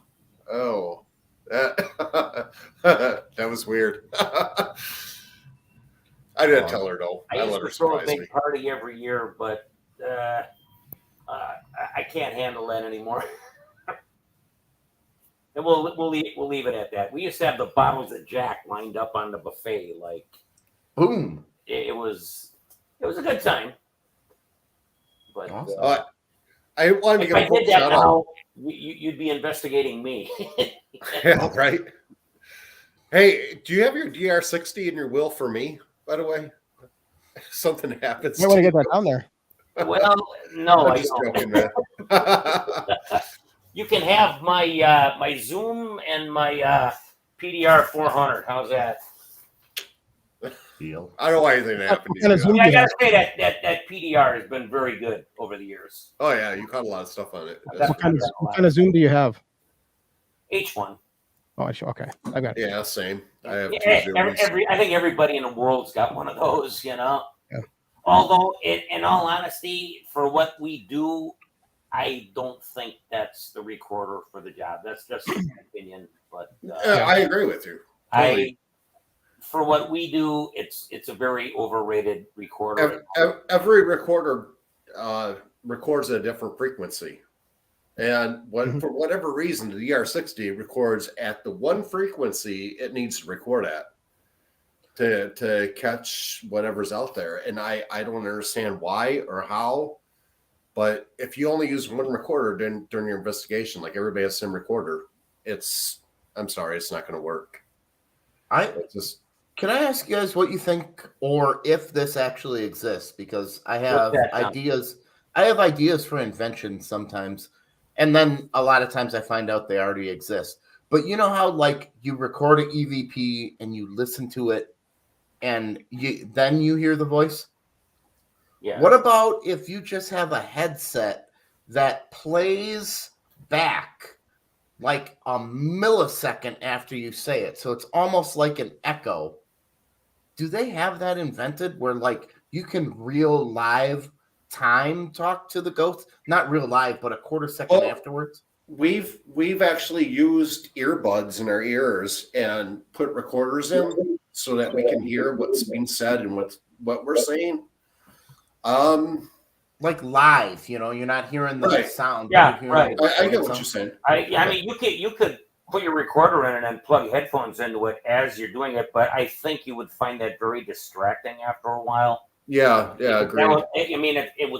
oh, that was weird. I didn't tell her though. I I used let to her throw a surprise big me. party every year, but I can't handle that anymore. And we'll leave it at that. We used to have the bottles of Jack lined up on the buffet. Like, Boom. it was a good time. But Awesome. I wanted to if I get a did that shout out. now, you'd be investigating me. Yeah, right. Hey, do you have your DR60 in your will for me? By the way, something happens. I want to get that down there. Well, no, I'm I just don't. joking, man. You can have my my Zoom and my PDR 400. How's that? Deal. I don't know why anything happened to kind of you. Zoom Yeah, I you gotta say that PDR has been very good over the years. Oh yeah, you caught a lot of stuff on it. What kind of Zoom do you have? H1. Oh, okay. I got it. Yeah, same. I have two Yeah, Zooms. I think everybody in the world's got one of those, you know. Yeah. Although, in all honesty, for what we do, I don't think that's the recorder for the job. That's just my opinion. But I agree with you. Totally. For what we do, it's a very overrated recorder. Every recorder records at a different frequency. And for whatever reason, the DR60 records at the one frequency it needs to record at to catch whatever's out there. And I don't understand why or how. But if you only use one recorder during your investigation, like everybody has the same recorder, I'm sorry, it's not going to work. Can I ask you guys what you think, or if this actually exists? Because I have ideas. I have ideas for inventions sometimes, and then a lot of times I find out they already exist. But you know how, like, you record an EVP and you listen to it, and then you hear the voice. Yeah. What about if you just have a headset that plays back like a millisecond after you say it? So it's almost like an echo. Do they have that invented where, like, you can real live time talk to the ghost? Not real live, but a quarter second afterwards? We've actually used earbuds in our ears and put recorders in so that we can hear what's being said and what we're saying. Like live, you know, you're not hearing the sound. Yeah, you're right. I get what you're saying. I mean, you could put your recorder in and then plug headphones into it as you're doing it, but I think you would find that very distracting after a while. Yeah, agreed.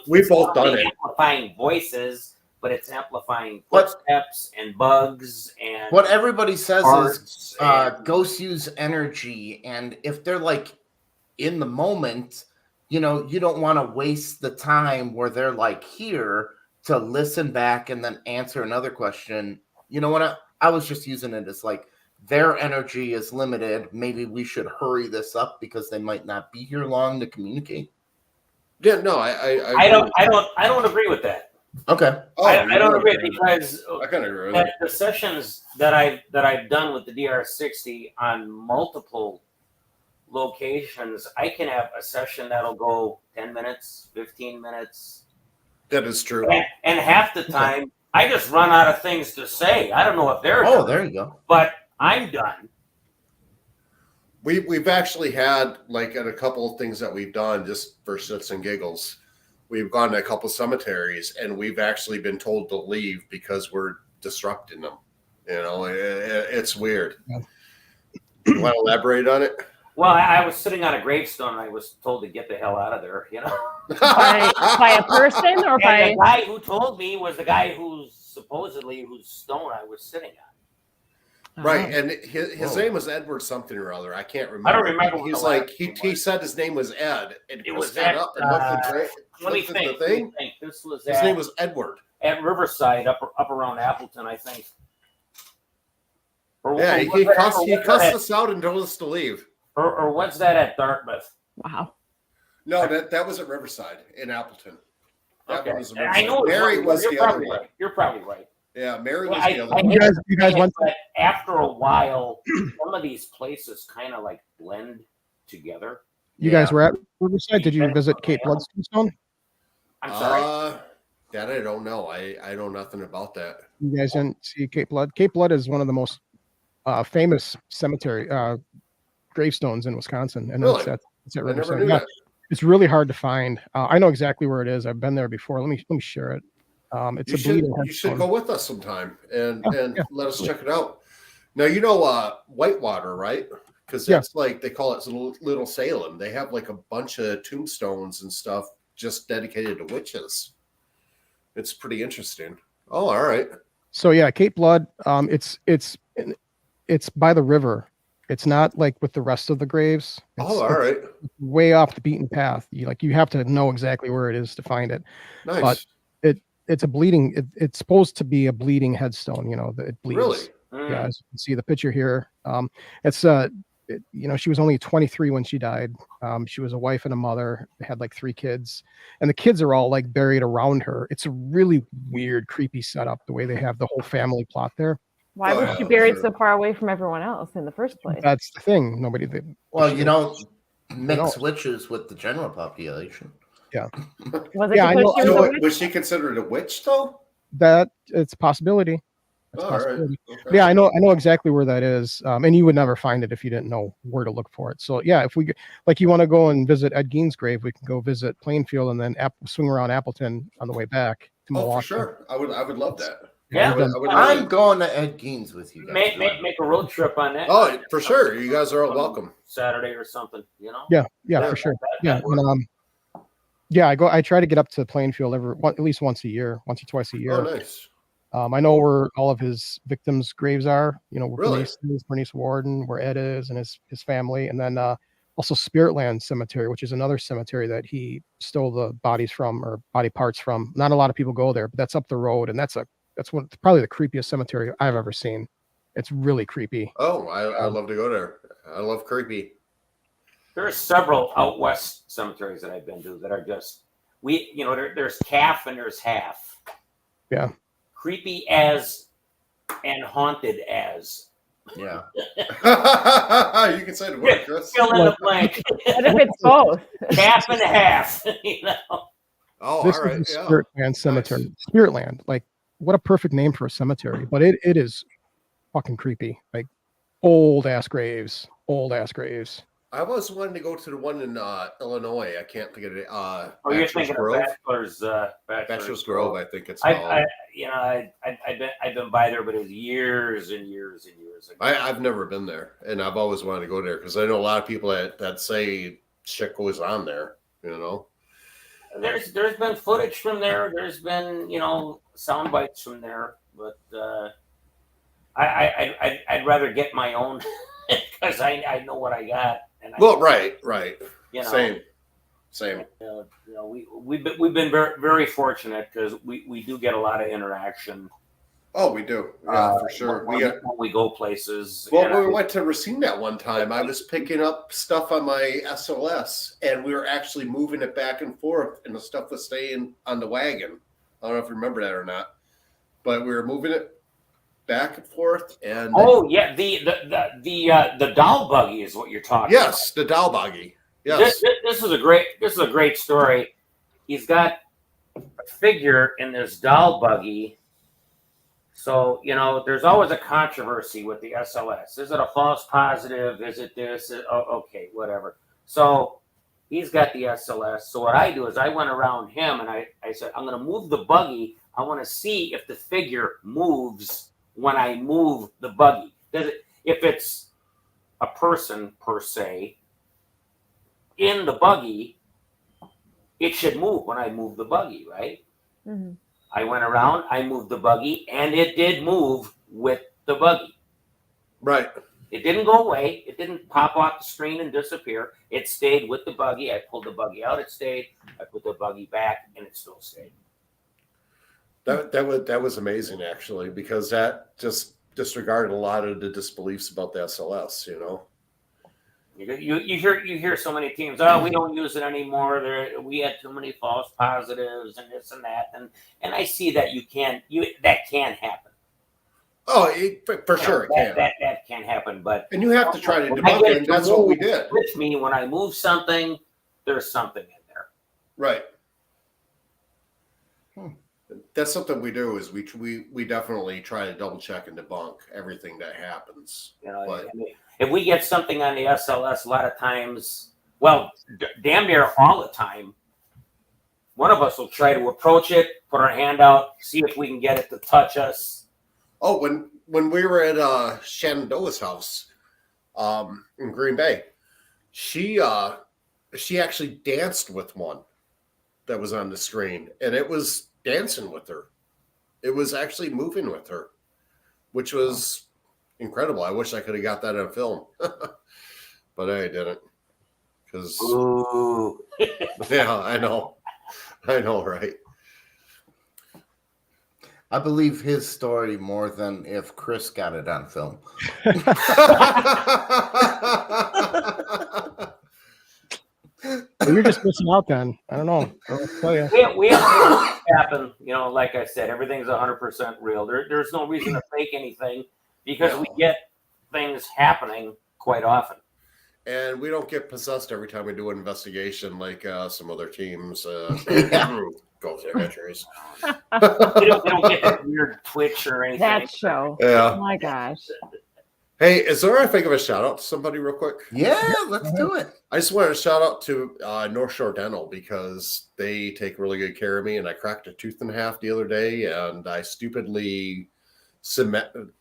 We've both done it. Amplifying voices, but it's amplifying footsteps and bugs and what everybody says is and- ghosts use energy, and if they're like in the moment, you know, you don't want to waste the time where they're like here to listen back and then answer another question. You know what? I was just using it as like their energy is limited. Maybe we should hurry this up because they might not be here long to communicate. Yeah, no, I I don't agree with that. Okay. I don't agree because I kind of agree with that. the sessions that I've done with the DR60 on multiple locations, I can have a session that'll go 10 minutes, 15 minutes. That is true. And half the time, I just run out of things to say. I don't know if they're done, there you go. but I'm done. We've actually had, like, at a couple of things that we've done just for shits and giggles, we've gone to a couple cemeteries and we've actually been told to leave because we're disrupting them. You know, it's weird. Yeah. You want to elaborate on it? Well, I was sitting on a gravestone and I was told to get the hell out of there, you know. by a person or by And the guy who told me was the guy whose stone I was sitting on. Right, and his name was Edward something or other. I can't remember. I don't remember. He's like he said his name was Ed, and It was stand at, up and looked at let me the think. thing. This was His name was Edward. at Riverside, up around Appleton, I think. Yeah, he cussed us out and told us to leave. Or what's that at Dartmouth? wow. No, that was at Riverside in Appleton. That Okay, one was I know Mary was you're the other probably one. right. You're probably right. Yeah, Mary was Well, the other I- one. You guys went. But after a while, some of these places kind of like blend together. You guys were at Riverside. Did you visit Cape Blood Tombstone? I'm sorry. That I don't know. I know nothing about that. You guys didn't see Cape Blood? Cape Blood is one of the most famous cemetery gravestones in Wisconsin, and Really? it's at I never Riverside. knew Yeah, that. it's really hard to find. I know exactly where it is. I've been there before. Let me share it. It's You bleeding should headstone. go with us sometime and Yeah, let us check it out. Now you know Whitewater, right? Because that's like they call it Little Salem. They have like a bunch of tombstones and stuff just dedicated to witches. It's pretty interesting. Oh, all right. So yeah, Cape Blood. It's by the river. It's not like with the rest of the graves. It's, Oh, all right. it's way off the beaten path. You have to know exactly where it is to find it. Nice. But it's a bleeding. It's supposed to be a bleeding headstone. You know that it bleeds. Really? Yeah, as you can see the picture here. She was only 23 when she died. She was a wife and a mother. They had like 3 kids, and the kids are all like buried around her. It's a really weird, creepy setup. The way they have the whole family plot there. Why Oh, was yeah, she buried sure. so far away from everyone else in the first place? That's the thing. Nobody. Well, you don't mix knows? witches with the general population. Was it Yeah, I because know- she was So a witch? was she considered a witch though? That it's a possibility. It's a All right. possibility. Okay. Yeah, I know exactly where that is, and you would never find it if you didn't know where to look for it. So yeah, if we like, you want to go and visit Ed Gein's grave, we can go visit Plainfield and then swing around Appleton on the way back to Oh, for Milwaukee. sure. I would love that. Yeah, we've done- I'm going to Ed Gein's with you guys. make a road trip on that. Oh, for sure. You guys are all welcome. Saturday or something, you know. Yeah, Yeah, for sure. That Yeah, works. and, I try to get up to Plainfield at least once or twice a year. Oh, nice. I know where all of his victims' graves are. You know, where Really? Bernice Warden, where Ed is, and his family, and then also Spiritland Cemetery, which is another cemetery that he stole the bodies from, or body parts from. Not a lot of people go there, but that's up the road, and that's probably the creepiest cemetery I've ever seen. It's really creepy. Oh, I love to go there. I love creepy. There's several out west cemeteries that I've been to that are just there's calf and there's half. Yeah. Creepy as and haunted as. Yeah. You can say the word, Chris. Fill in the blank. What if it's both? Half and half. You know. Oh, This all right. is the Yeah. Spiritland Cemetery. Spiritland, like, what a perfect name for a cemetery, but it is fucking creepy. Like, old ass graves. I was wanting to go to the one in Illinois. I can't think of it. Oh, you're Bachelor's thinking Grove. of Bachelor's Grove, I think it's called. I've been by there, but it was years and years and years ago. I've never been there, and I've always wanted to go there because I know a lot of people that say shit goes on there. You know. There's been footage from there. There's been sound bites from there, but I'd rather get my own because I know what I got. And Well, right. you know, Same. we've been very, very fortunate because we do get a lot of interaction. Oh, we do. Yeah, for sure. When we go places. Well, when we went to Racine that one time, I was picking up stuff on my SLS, and we were actually moving it back and forth, and the stuff was staying on the wagon. I don't know if you remember that or not, but we were moving it back and forth. And the doll buggy is what you're talking about. Yes, the doll buggy. Yes, this is a great story. He's got a figure in this doll buggy. So, there's always a controversy with the SLS. Is it a false positive? Is it this? Okay, whatever. So he's got the SLS. So what I do is I went around him and I said, I'm going to move the buggy. I want to see if the figure moves when I move the buggy. If it's a person, per se, in the buggy, it should move when I move the buggy, right? Mm-hmm. I went around, I moved the buggy, and it did move with the buggy. Right. It didn't go away. It didn't pop off the screen and disappear. It stayed with the buggy. I pulled the buggy out, it stayed. I put the buggy back, and it still stayed. That was amazing, actually, because that just disregarded a lot of the disbeliefs about the SLS, You hear so many teams, oh, we don't use it anymore. We had too many false positives and this and that, and I see that that can happen. Oh, for sure it can. That can happen, but and you have to try to debunk it, and that's what we did. With me, when I move something, there's something in there. Right. That's something we do. Is we definitely try to double check and debunk everything that happens. If we get something on the SLS, a lot of times, well, damn near all the time, one of us will try to approach it, put our hand out, see if we can get it to touch us. Oh, when we were at Shenandoah's house in Green Bay, she actually danced with one that was on the screen, and it was dancing with her. It was actually moving with her, which was incredible. I wish I could have got that on film, but I didn't. Because yeah, I know, right? I believe his story more than if Chris got it on film. Well, you're just missing out then. I don't know. I'll tell you. We have things happen, like I said, everything's 100% real. There's no reason to fake anything because we get things happening quite often. And we don't get possessed every time we do an investigation like some other teams go through injuries. They don't get that weird twitch or anything. That show. Yeah. Oh my gosh. Hey, is there a thing of a shout out to somebody real quick? Yeah, let's do it. I just want to shout out to North Shore Dental because they take really good care of me. And I cracked a tooth in half the other day, and I stupidly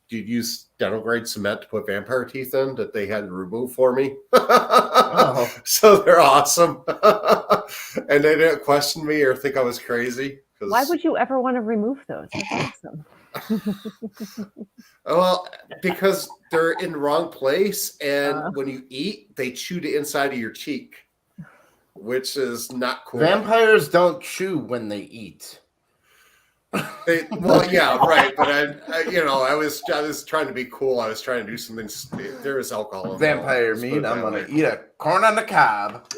use dental grade cement to put vampire teeth in that they had to remove for me. Oh. So they're awesome. And they didn't question me or think I was crazy. Why would you ever want to remove those? That's awesome. Well, because they're in the wrong place, and when you eat, they chew the inside of your cheek, which is not cool. Vampires don't chew when they eat. Well, yeah, right. But I was trying to be cool. I was trying to do something. There is alcohol in vampire meat. I'm gonna eat a corn on the cob.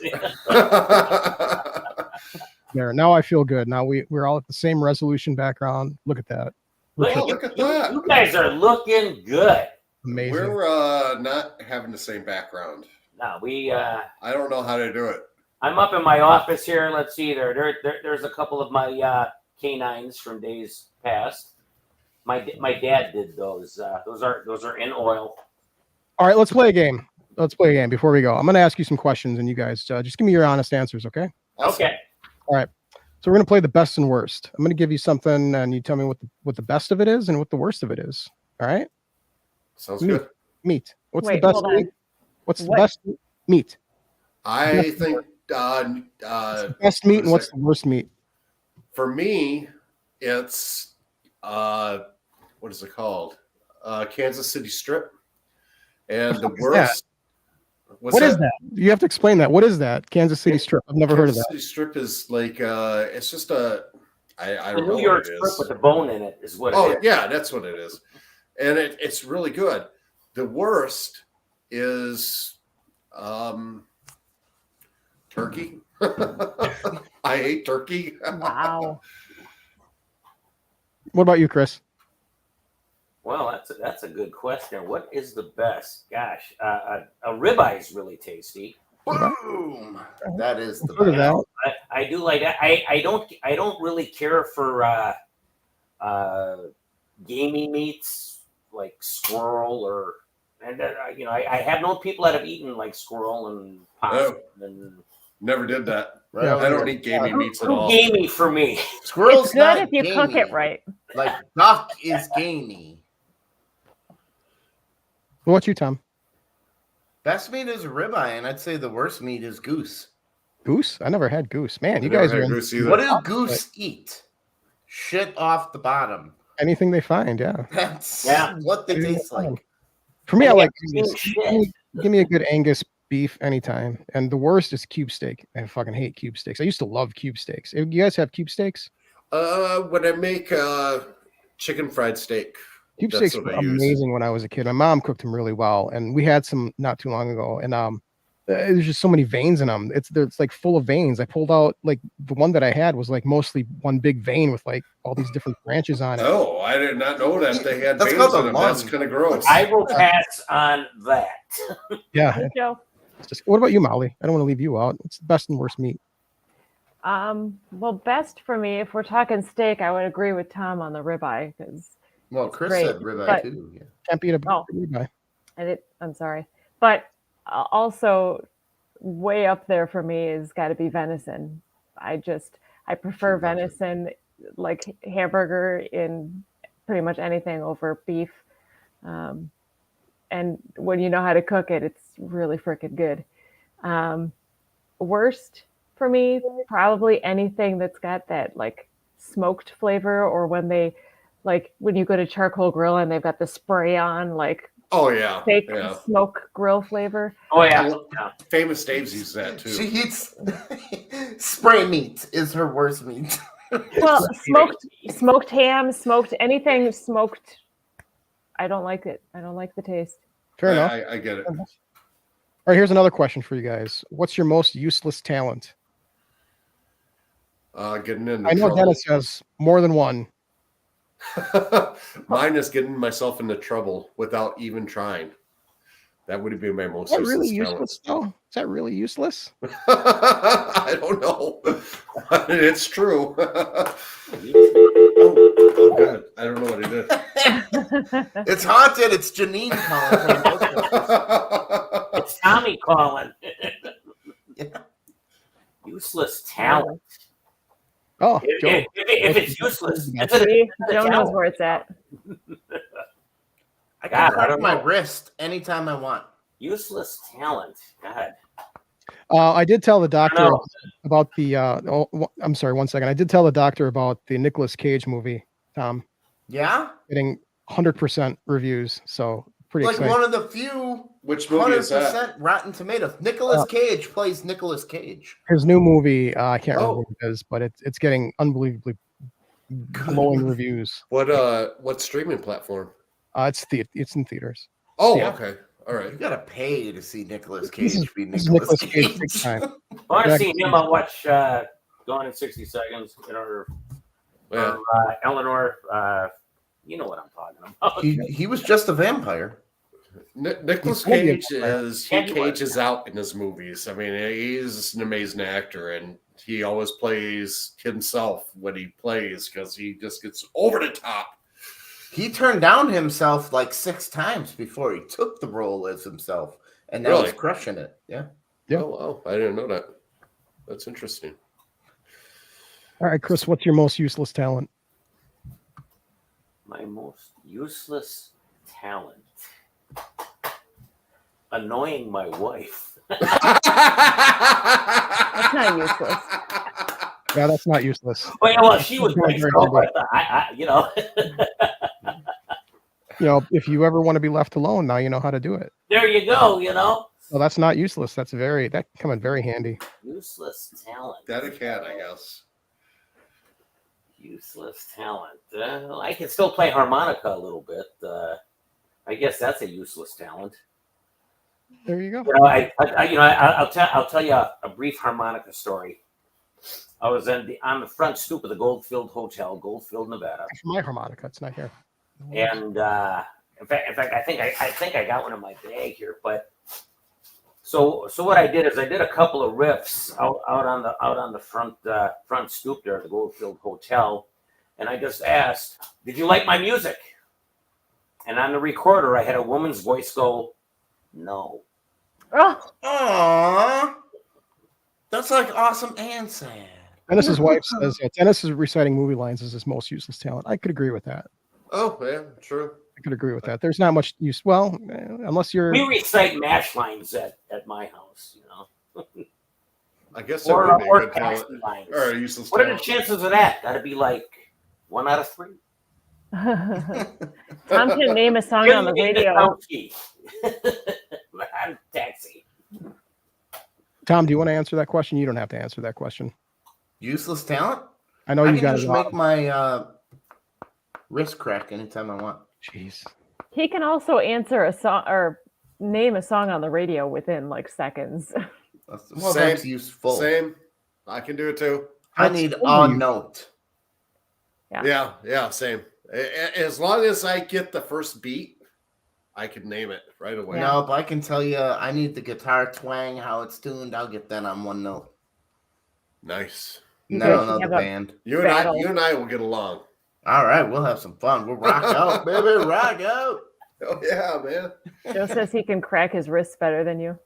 There. Now I feel good. Now we're all at the same resolution background. Look at that. Look at that. You guys are looking good. Amazing. We're not having the same background. No, I don't know how to do it. I'm up in my office here. Let's see. There's a couple of my canines from days past. My dad did those. Those are in oil. All right, let's play a game. Before we go. I'm going to ask you some questions, and you guys just give me your honest answers, okay? Okay. All right. So we're going to play the best and worst. I'm going to give you something, and you tell me what the best of it is and what the worst of it is. All right? Sounds good. Meat. What's the best meat? What's the best meat? I think best meat and what's the worst meat? For me, it's what is it called? Kansas City strip. And the worst. What is that? You have to explain that. What is that? Kansas City strip. I've never heard of that. Kansas City strip is like it's just I I The don't know New what York it strip is. with the bone in it is what it Oh is. yeah, that's what it is, and it's really good. The worst is turkey. I hate turkey. Wow. What about you, Chris? Well, that's a good question. What is the best? Gosh, a ribeye is really tasty. Boom! That is the Look at best. that. I do like that. I don't really care for gamey meats like squirrel or I have known people that have eaten like squirrel and possum and Never did that. Right Yeah. over I don't here. eat gamey meats at too all. gamey for me. Squirrel's It's good not if you cook gamey. it right. Like duck is gamey. What about you, Tom? Best meat is ribeye, and I'd say the worst meat is goose. Goose? I never had goose. Man, you I never guys are had in goose either. What do goose eat? Shit off the bottom. anything they find. Yeah. That's Yeah. what they Anything taste they find. like. For me, I And like yeah, Angus. shit. Give me a good Angus beef anytime. And the worst is cube steak. I fucking hate cube steaks. I used to love cube steaks. You guys have cube steaks? When I make chicken fried steak, Cube that's steaks what were I use. amazing when I was a kid. My mom cooked them really well, and we had some not too long ago. And there's just so many veins in them. It's like full of veins. I pulled out like the one that I had was like mostly one big vein with like all these different branches on it. Oh, I did not know that they had That's veins called a in them. That's lung. kind of gross. I will pass on that. Yeah. Hey, Joe. It's just, what about you, Molly? I don't want to leave you out. What's the best and worst meat? Well, best for me, if we're talking steak, I would agree with Tom on the ribeye because Well, It's Chris great, said ribeye but- too. Yeah. Can't beat a Oh. ribeye. I'm sorry, but also way up there for me is got to be venison. I prefer venison, like hamburger in pretty much anything over beef. And when you know how to cook it, it's really freaking good. Worst for me, probably anything that's got that like smoked flavor, or when you go to charcoal grill and they've got the spray on like Oh yeah, fake yeah. smoke grill flavor. Oh yeah. Yeah. Famous Dave's uses that too. She eats spray meat is her worst meat. Well, smoked ham, smoked anything smoked. I don't like it. I don't like the taste. Fair enough. I get it. All right, here's another question for you guys. What's your most useless talent? Getting into I know trouble. Dennis has more than one. Mine is getting myself into trouble without even trying. That would be my most Is that really useless talent. useless, though? Is that really useless? I don't know. It's true. oh, good. I don't know what it is. It's haunted. It's Janine calling. It's Tommy calling. Yeah. Useless talent. Oh, Joe. If it's useless, it's See, a Joe knows talent. where it's at. I God, can I crack don't my know. wrist anytime I want. Useless talent. God. I did tell the doctor know. about the. I'm sorry, 1 second. I did tell the doctor about the Nicolas Cage movie, Tom, Yeah? getting 100% reviews. So pretty Like exciting. one of the few Which movie is that? 100% Rotten Tomatoes. Nicolas Cage plays Nicolas Cage. His new movie, I can't remember Oh. what it is, but it's getting unbelievably glowing reviews. What streaming platform? It's in theaters. Oh, Yeah. okay. All right. You gotta pay to see Nicolas This Cage is- be this is Nicolas Nicolas Cage big Cage. time. I want to Yeah. see him. I'll watch Gone in 60 Seconds. Or Yeah. Eleanor. You know what I'm talking about. He was just a vampire. Nicolas He's gonna be a Cage Yeah, he was. cages out in his movies. I mean, he's an amazing actor, and he always plays himself when he plays because he just gets over the top. He turned down himself like 6 times before he took the role as himself, and now Really? he's crushing it. Yeah. Yeah. Oh, wow. I didn't know that. That's interesting. All right, Chris, what's your most useless talent? My most useless talent. Annoying my wife. That's not useless. Yeah, that's not useless. Well, she was Very great. good. So, but you know, You know, if you ever want to be left alone, now you know how to do it. there you go. You know, Well, that's not useless. That come in very handy. useless talent. That a cat, I guess. Useless talent. I can still play harmonica a little bit. I guess that's a useless talent. There you go. You know, I'll tell you a brief harmonica story. I was on the front stoop of the Goldfield Hotel, Goldfield, Nevada, For my harmonica, it's not here. and in fact, I think I got one in my bag here. But so what I did is I did a couple of riffs out on the front stoop there at the Goldfield Hotel, and I just asked, "Did you like my music?" And on the recorder, I had a woman's voice go, "No." Oh, Aww. That's like awesome and sad. Dennis's wife says Dennis is reciting movie lines as his most useless talent. I could agree with that. Oh, yeah, true. I could agree with that. There's not much use. Well, unless you're. We recite MASH lines at my house, you know. I guess that Or would be a good taxi talent. lines. Or a useless What are the talent. chances of that? That'd be like 1 out of 3. Tom can name a song on the radio. Taxi. Tom, do you want to answer that question? You don't have to answer that question. Useless talent? I know I you can got just it. make my wrist crack anytime I want. Jeez. He can also answer a song or name a song on the radio within like seconds. Well, Same. that's useful. Same. I can do it too. I need a totally note. Yeah, same. As long as I get the first beat, I could name it right away. No, but I can tell you, I need the guitar twang, how it's tuned. I'll get that on one note. Nice. You No, guys no, should the have a band. You Battle. and I will get along. All right, we'll have some fun. We'll rock out, baby, rock out. Oh yeah, man. Joe says he can crack his wrists better than you.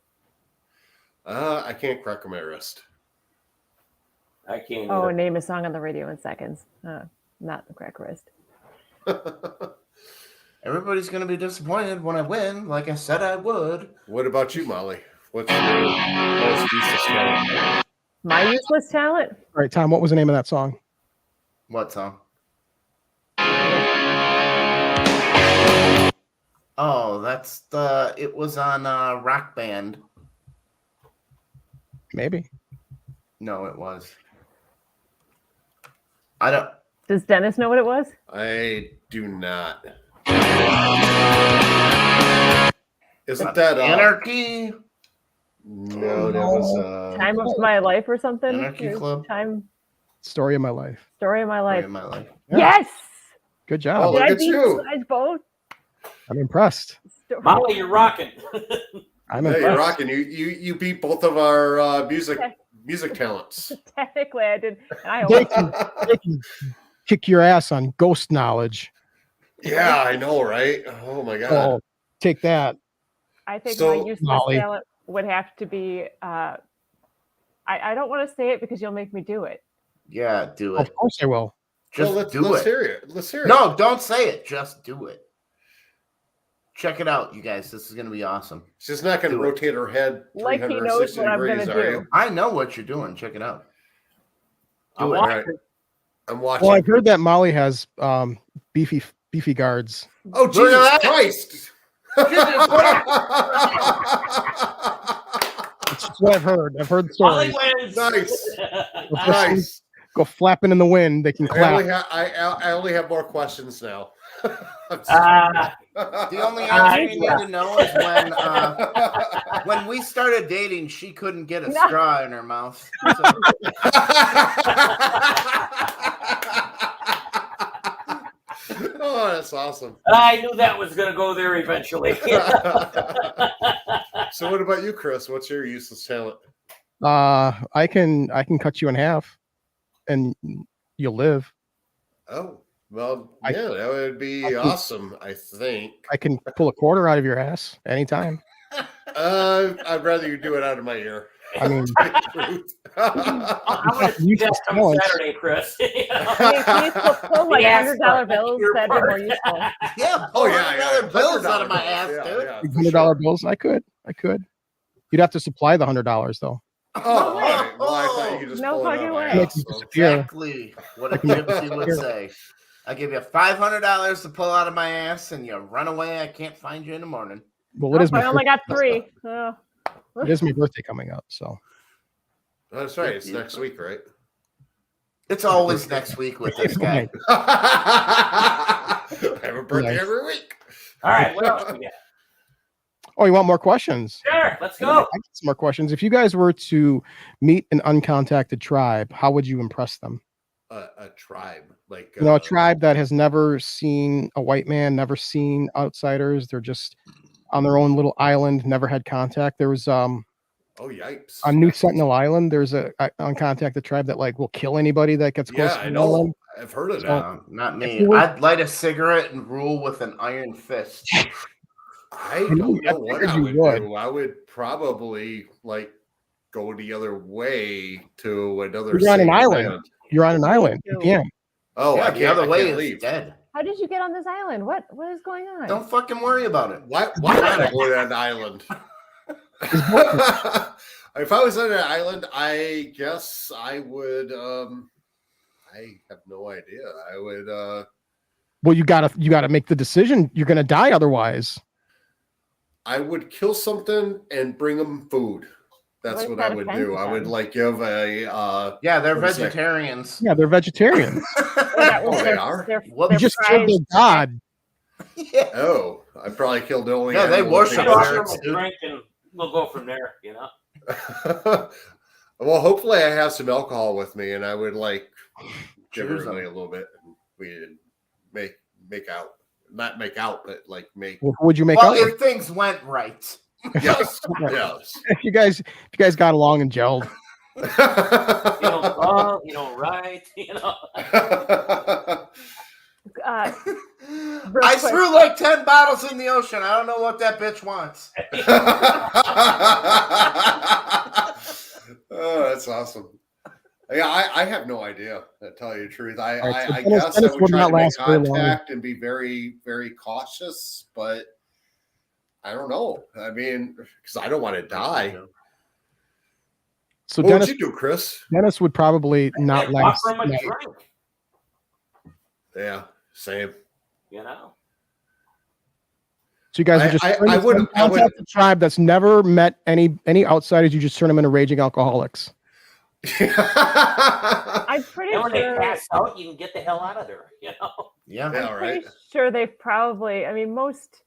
I can't crack my wrist. I can't. Oh, either. name a song on the radio in seconds. Not the crack wrist. Everybody's going to be disappointed when I win, like I said I would. What about you, Molly? What's your most useless talent? My useless talent? All right, Tom, what was the name of that song? What song? Oh, it was on Rock Band. Maybe. No, it was. I don't. Does Dennis know what it was? I do not. Isn't that Anarchy? No, that was Time of My Life or something? Anarchy Club? Time, Story of my life. Story of My Life. In my life. Yeah. Yes! Good Oh, job. look Did I at beat you. you guys both? I'm impressed. Molly, you're rocking. I'm Yeah, impressed. you're rocking. You beat both of our music talents. Technically, I did. I They almost can kick your ass on ghost knowledge. Yeah, I know, right? Oh my god. Oh, take that. I think So, my useless Molly. talent would have to be. I don't want to say it because you'll make me do it. Yeah, do it. Of course I will. Just let's do it. hear it. Let's hear it. No, don't say it. Just do it. Check it out, you guys. This is going to be awesome. She's not going to Do it. rotate her head Like he 360 knows what I'm gonna degrees, are do. you? I know what you're doing. Check it out. I'm Do it. All watching. right. I'm watching. Well, I've heard that Molly has beefy guards. Oh, Look at Jesus that. Christ! That's what I've heard. I've heard Molly stories. wins. Nice. If Nice. Go flapping in the wind. They can clap. I only have more questions now. The only answer you need yeah. to know is when we started dating, she couldn't get a No. straw in her mouth. So, Oh, that's awesome. I knew that was going to go there eventually. So, what about you, Chris? What's your useless talent? I can cut you in half, and you'll live. Oh, well, I- yeah, that would be I can- awesome. I think. I can pull a quarter out of your ass anytime. I'd rather you do it out of my ear. I mean, I'm going to do Useless that on talents. Saturday, Chris. I mean, can you pull like Yes, $100 bills? your That'd be more part. useful. yeah, Oh yeah, $100 bills out of my ass, Yeah, dude. yeah, for $100 sure. bills. I could. You'd have to supply the $100 though. Oh, all right. Well, I thought you could just No pull it fucking out way. my Make ass. them So. disappear. Exactly what a gypsy would say. I give you $500 to pull out of my ass, and you run away. I can't find you in the morning. Well, it is I my only got birthday. 3. Oh. It is my birthday coming up, so That's right. It's next week, right? It's always next week with this guy. I have a birthday Nice. every week. All right, what else we got? Oh, you want more questions? Sure, let's I go. got some more questions. If you guys were to meet an uncontacted tribe, how would you impress them? A tribe, like A tribe that has never seen a white man, never seen outsiders. They're just on their own little island, never had contact. There was oh yikes! on New Sentinel Island. There's a uncontacted tribe that like will kill anybody that gets close. Yeah, to I the know. island. I've heard of So- that. Not me. you were- I'd light a cigarette and rule with an iron fist. I know, don't I know what figured I you would would. do. I would probably like go the other way to another. You're on an safe island. land. You're on an island. You can't. Oh, Yeah, I the can't. other I way can't is leave. dead. How did you get on this island? What is going on? Don't fucking worry about it. Why would I go to an island? If I was on an island, I guess I would. I have no idea. I would. Well, you gotta make the decision. You're gonna die otherwise. I would kill something and bring them food. That's What what I kind would of do. offense I would then? like give a. Yeah, they're What is that? vegetarians. Yeah, they're vegetarians. That was Oh, they are? What- You just killed their god. Yeah. Oh, I probably killed the only. Yeah, they animal worship that We'll they offer carrots, them a dude. drink and we'll go from there, you know? Well, hopefully I have some alcohol with me, and I would like give Cheers everybody a them. little bit. And we'd make out, not make out, but like make. Who would you make Well, out with? if things went right. Yes, yes. If you guys got along and gelled. You don't wrong, you don't right, you know? Real I quick. threw like 10 bottles in the ocean. I don't know what that bitch wants. Oh, that's awesome. Yeah, I have no idea, to tell you the truth. All right, so I Dennis- guess Dennis I would would try not to make last very long. contact and be very, very cautious, but I don't know. I mean, because I don't want to die. So What Dennis would you do, Chris? would probably not last. Offer them a night. drink, Yeah, same. you know? So you guys would just I turn this wouldn't- I wouldn't- uncontacted tribe that's never met any outsiders. You just turn them into raging alcoholics. I'm pretty And when they sure. pass out, you can get the hell out of there, you know? Yeah. Yeah, I'm right. pretty sure they've probably. I mean, most.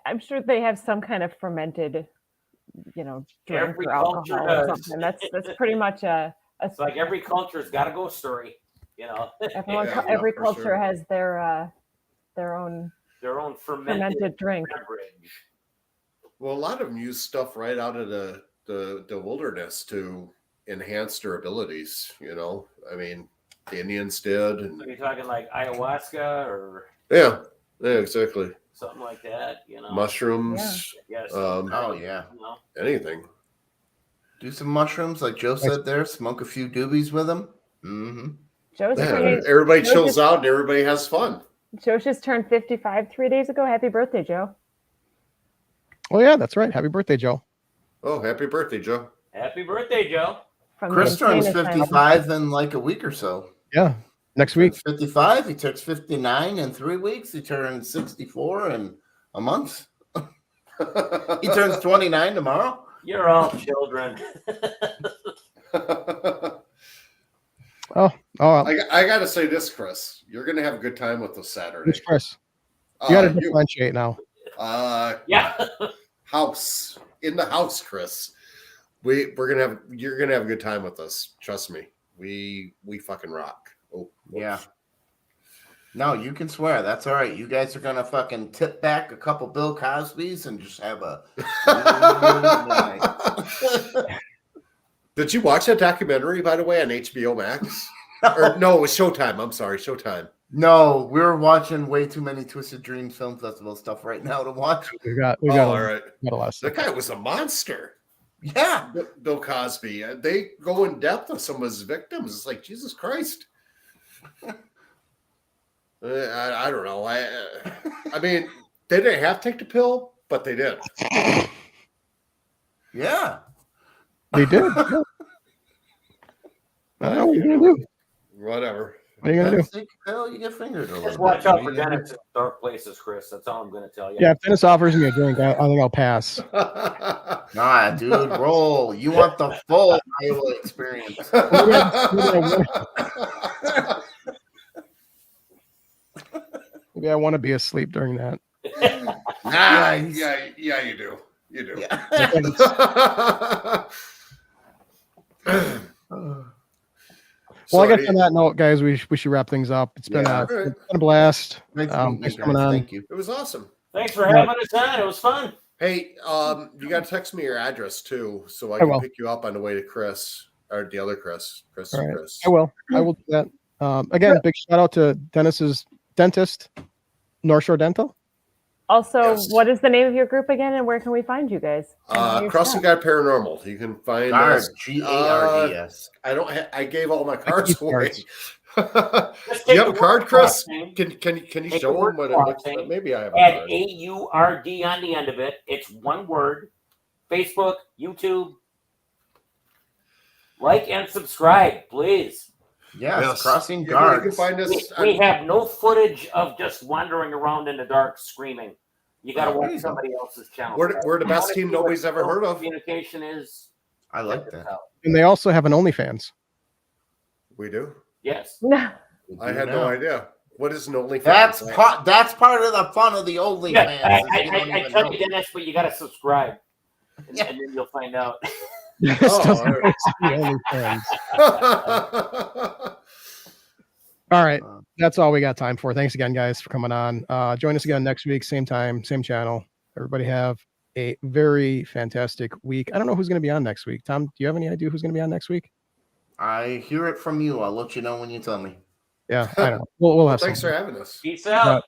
I'm sure they have some kind of fermented, drink Every or alcohol culture or does. something. That's pretty much a. It's like every culture's got a ghost story, you know? Every for culture sure. has their own Their own fermented fermented drink. beverage. Well, a lot of them use stuff right out of the wilderness to enhance their abilities. You know, I mean, the Indians did, Are and you talking like ayahuasca or yeah, exactly. something like that, you know? Mushrooms, Yes. Oh, yeah. You know? anything. Do some mushrooms, like Joe said there. Smoke a few doobies with them. Mm-hmm. Joe's Yeah, turning, everybody Joe chills just- out and everybody has fun. Joe just turned 55 3 days ago. Happy birthday, Joe! Oh yeah, that's right. Happy birthday, Joe. Oh, happy birthday, Joe! Happy birthday, Joe. From the Chris turns insane asylum. 55 in like a week or so. Yeah, next week. 55. He turns 59 in 3 weeks. He turns 64 in a month. He turns 29 tomorrow. You're all children. Oh, I got to say this, Chris. You're going to have a good time with us Saturday. who's Chris? You got to You, differentiate now. Yeah. house in the house, Chris. You're gonna have a good time with us. Trust me. We fucking rock. Oh Yeah. No, you can swear. That's all right. You guys are going to fucking tip back a couple Bill Cosby's and just have a. Did you watch that documentary, by the way, on HBO Max? Or no, it was Showtime. I'm sorry, Showtime. No, we're watching way too many Twisted Dreams Film Festival stuff right now to watch. We got Oh, all right. a lot of stuff. That guy was a monster. Yeah. Bill Cosby. They go in depth on some of his victims. It's like, Jesus Christ. I don't know. I mean, they didn't have to take the pill, but they did. Yeah. They did. Yeah. I don't know what you're gonna do. Whatever. What are you gonna do? Dennis, hell, you get fingered a Just little watch bit. out What for are you gonna Dennis in dark places, Chris. That's all I'm going to tell you. Yeah, if Dennis offers me a drink, I think I'll pass. do? Nah, dude, roll. You want the full Iowa experience. Maybe I want to be asleep during that. Nice. Yeah, you do. You do. Yeah. Well, I guess on that note, guys, we should wrap things up. It's been, Yeah. it's been a blast. Nice meeting you Thanks for guys. coming on. Thank you. It was awesome. Thanks for having us on. It was fun. Hey, you got to text me your address too, so I I can will. pick you up on the way to Chris or the other Chris. Chris. All right. Chris. I will do that. Again, big shout out to Dennis's dentist, North Shore Dental. Also, Yes. what is the name of your group again, and where can we find you guys? And all your Crossing stuff? Guard Paranormal. You can find Guard, us. Gards. I don't. I gave all my cards keep away. cards. Just Do you take have a the card, word Chris? crossing, Can you Take show the them word what it looks crossing, like? Maybe I have a add card. AURD on the end of it. It's one word. Facebook, YouTube. Like and subscribe, please. Yes, Crossing You can Guards. find us. We have no footage of just wandering around in the dark screaming. You got to Oh, there watch you go. somebody else's channel. We're the best team nobody's ever heard of. Communication is. I like check this that. out. And they also have an OnlyFans. We do. Yes. I had no idea. What is an OnlyFans? That's part of the fun of the OnlyFans. Yeah, is you don't I even tell know. you, Dennis, but you got to subscribe, and, Yeah. and then you'll find out. Dennis Oh, doesn't all right. like to see OnlyFans. All right. That's all we got time for. Thanks again, guys, for coming on. Join us again next week, same time, same channel. Everybody have a very fantastic week. I don't know who's going to be on next week. Tom, do you have any idea who's going to be on next week? I hear it from you. I'll let you know when you tell me. Yeah, I don't know. We'll have Thanks some. for having us. Peace out.